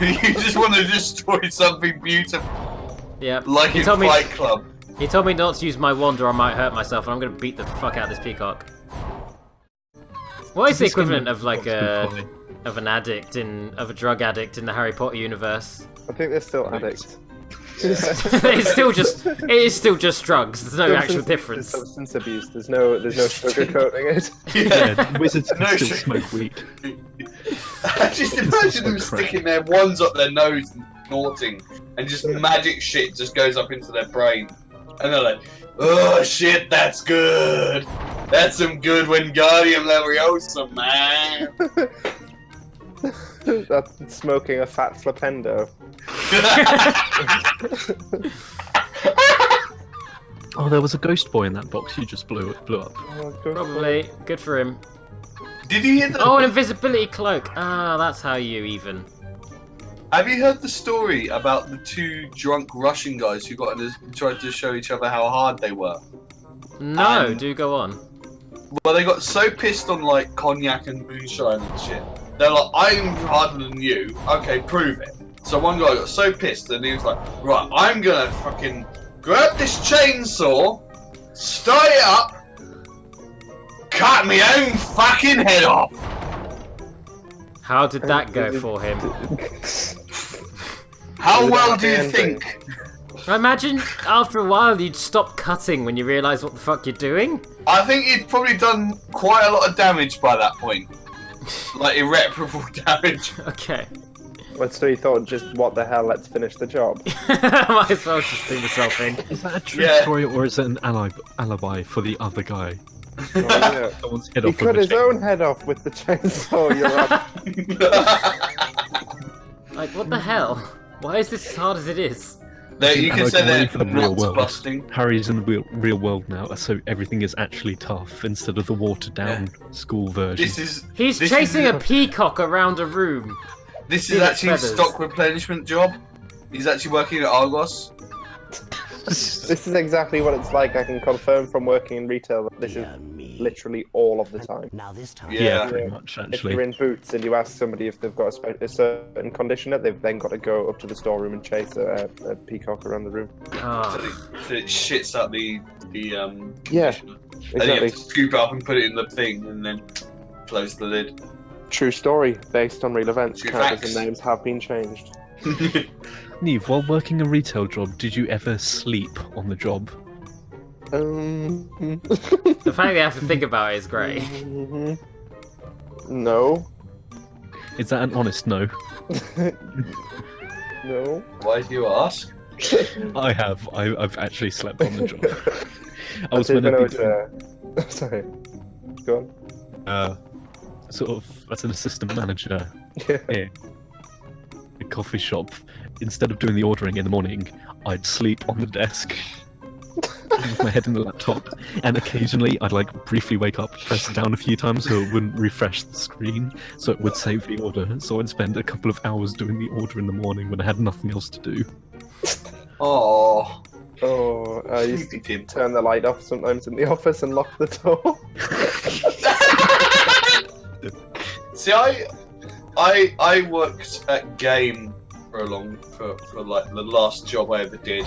You just want to destroy something beautiful. Yeah. Like in Fight Club. He told me not to use my wand or I might hurt myself, and I'm going to beat the fuck out of this peacock. What is the equivalent of like a of an addict of a drug addict in the Harry Potter universe. I think they're still addicts. It is still just drugs. There's no actual difference. Substance abuse. There's no sugarcoating it. Yeah, wizards can still smoke weed. I just imagine them sticking their wands up their nose and snorting, and just magic shit just goes up into their brain, and they're like, "Oh shit, that's good. That's some good Wingardium Leviosa, man." That's smoking a fat flipendo. Oh, there was a ghost boy in that box you just blew up. Probably. Good for him. Did you hear that? Oh, an invisibility cloak. Ah, that's how you even. Have you heard the story about the two drunk Russian guys who tried to show each other how hard they were? No, do go on. Well, they got so pissed on like cognac and moonshine and shit. They're like, "I'm harder than you. Okay, prove it." So one guy got so pissed and he was like, "Right, I'm gonna fucking grab this chainsaw, start it up, cut my own fucking head off." How did that go for him? How well do you think? I imagine after a while you'd stop cutting when you realise what the fuck you're doing. I think he'd probably done quite a lot of damage by that point. Like irreparable damage. Okay. Well, so he thought, just what the hell, let's finish the job. Might as well just do myself in. Is that a true story, or is it an alibi for the other guy? Oh, yeah. Someone's head He off cut with a his own head off with the chainsaw, you're right. Like, what the hell? Why is this as hard as it is? You can say away that for the real world. busting. Harry's in the real world now, so everything is actually tough instead of the watered down school version. He's chasing a peacock around a room. This is actually a stock replenishment job. He's actually working at Argos. This is exactly what it's like. I can confirm from working in retail that this is literally all of the time. Now this time. Yeah, pretty much, actually. If you're in Boots and you ask somebody if they've got a certain conditioner, they've then got to go up to the storeroom and chase a peacock around the room. So it shits out the yeah, conditioner. exactly. And you have to scoop it up and put it in the thing and then close the lid. True story, based on real events. True Characters facts. and names have been changed. Neve, while working a retail job, did you ever sleep on the job? The fact they have to think about it is great. No. Is that an honest no? No. Why do you ask? I have. I've actually slept on the job. I was when meant I to was, sorry. Go on. Sort of as an assistant manager in a coffee shop. Instead of doing the ordering in the morning, I'd sleep on the desk with my head in the laptop, and occasionally I'd like briefly wake up, press it down a few times so it wouldn't refresh the screen, so it would save the order. So I'd spend a couple of hours doing the order in the morning when I had nothing else to do. Oh, I used to turn the light off sometimes in the office and lock the door. See, I worked at Game for like the last job I ever did,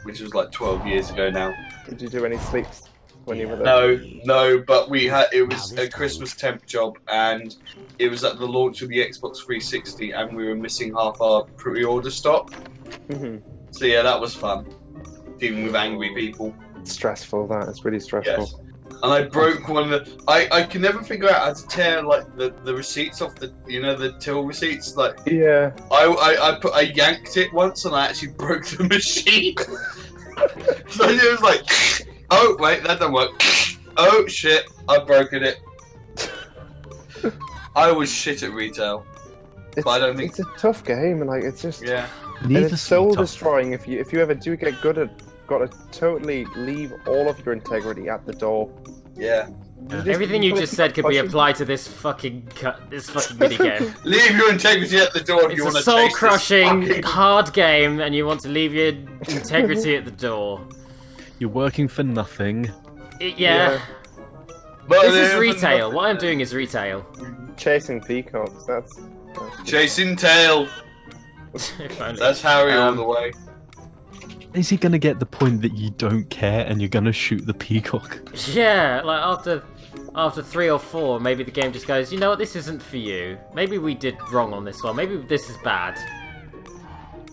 which was like 12 years ago now. Did you do any sleeps when you were there? No, but it was a Christmas temp job, and it was at the launch of the Xbox 360, and we were missing half our pre-order stock. So yeah, that was fun, dealing with angry people. It's stressful. That it's really stressful. Yes. And I broke one of the. I can never figure out how to tear like the receipts off the the till receipts. Like yeah. I yanked it once and I actually broke the machine. So it was like, oh wait, that doesn't work. Oh shit, I've broken it. I was shit at retail. But I don't think it's a tough game, and like it's just yeah. And it's soul destroying if you ever do get good at. Got to totally leave all of your integrity at the door. Yeah. Everything you just said could be applied to this fucking mini game. Leave your integrity at the door if you want to. It's a soul-crushing, hard game, and you want to leave your integrity at the door. You're working for nothing. Yeah. This is retail. What I'm doing is retail. Chasing peacocks. That's chasing tail. That's Harry all the way. Is he gonna get the point that you don't care and you're gonna shoot the peacock? Yeah, like after after 3 or 4, maybe the game just goes, you know what, this isn't for you. Maybe we did wrong on this one. Maybe this is bad.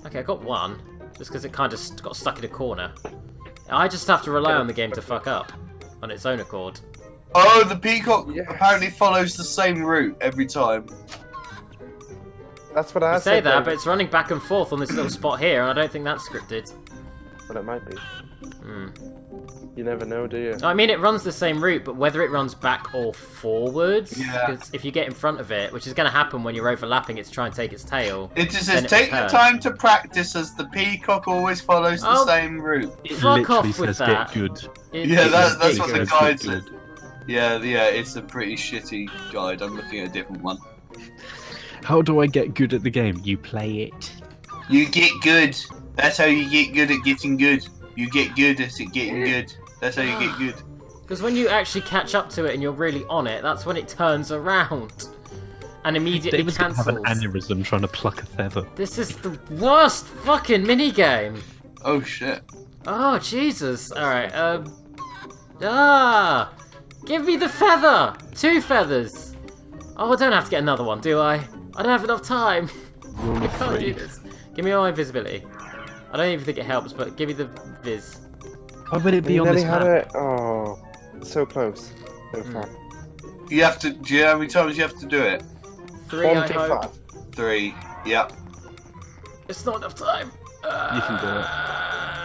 Okay, I got 1. Just because it kind of got stuck in a corner. I just have to rely on the game to fuck up. On its own accord. Oh, the peacock apparently follows the same route every time. That's what I say that, but it's running back and forth on this little spot here, and I don't think that's scripted. But it might be. You never know, do you? I mean, it runs the same route, but whether it runs back or forwards, because if you get in front of it, which is going to happen when you're overlapping it to try and take its tail. It just says, take the time to practice as the peacock always follows the same route. Fuck off with that. Get good. Yeah, that's what the guide said. Yeah, it's a pretty shitty guide. I'm looking at a different one. How do I get good at the game? You play it. You get good. That's how you get good at getting good. You get good at it getting good. That's how you get good. Because when you actually catch up to it and you're really on it, that's when it turns around. And immediately cancels. Have an aneurysm trying to pluck a feather. This is the worst fucking minigame. Oh shit. Oh Jesus. Alright, give me the feather! 2 feathers! Oh, I don't have to get another one, do I? I don't have enough time. I can't do this. Give me my invisibility. I don't even think it helps, but give me the viz. Why would it be on this map? Oh, so close. So far. You have to. Do you know how many times you have to do it? 3, I hope. 3. Yep. It's not enough time. You can do it.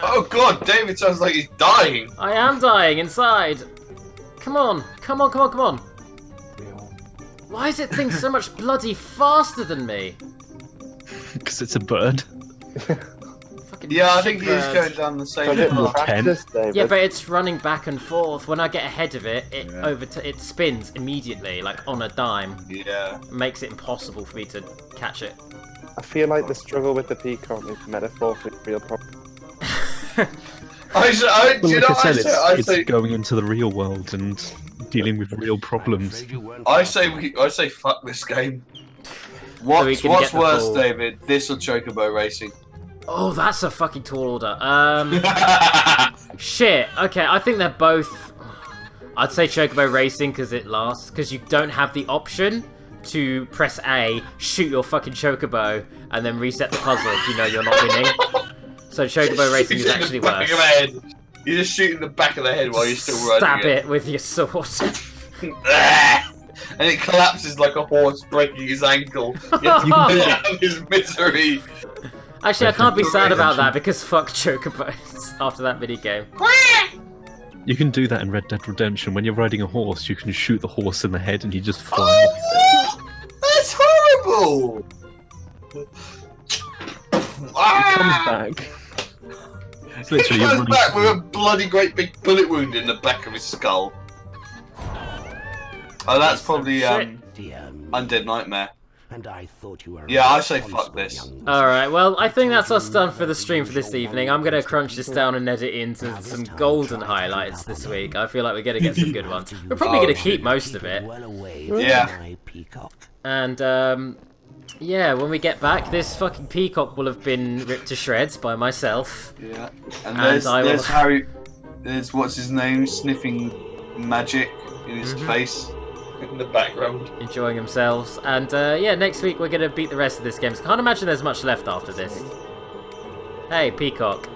Oh god, David sounds like he's dying. I am dying inside. Come on, come on, come on, come on. Why is it thing so much bloody faster than me? Because it's a bird. Yeah, I think he's going down the same path. Yeah, but it's running back and forth. When I get ahead of it, it spins immediately, like on a dime. Yeah. Makes it impossible for me to catch it. I feel like the struggle with the peacock is metaphor for real problem. It's going into the real world and dealing with real problems. I say fuck this game. What's worse, David? This or Chocobo Racing? Oh, that's a fucking tall order. Shit. Okay, I think they're both. I'd say Chocobo Racing because it lasts. Because you don't have the option to press A, shoot your fucking Chocobo, and then reset the puzzle if you know you're not winning. So Chocobo Racing is actually worse. You're just shooting the back of the head while you're still running. Stab it with your sword. And it collapses like a horse breaking his ankle. You have to get out of his misery. Actually, I can't be sad about that because fuck Chocobos after that minigame. You can do that in Red Dead Redemption. When you're riding a horse, you can shoot the horse in the head and you just fly. Oh, that's horrible! It comes back. It's literally he comes back with a bloody great big bullet wound in the back of his skull. Oh, that's probably Undead Nightmare. And I thought you were I say fuck this. Alright, well, I think that's us done for the stream for this evening. I'm going to crunch this down and edit into some golden highlights this week. I feel like we're going to get some good ones. We're probably going to keep most of it. Yeah. And, yeah, when we get back, this fucking peacock will have been ripped to shreds by myself. Yeah. And there's Harry... There's, what's his name, sniffing magic in his face. In the background. Enjoying themselves. And yeah, next week we're going to beat the rest of this game. I can't imagine there's much left after this. Hey, peacock.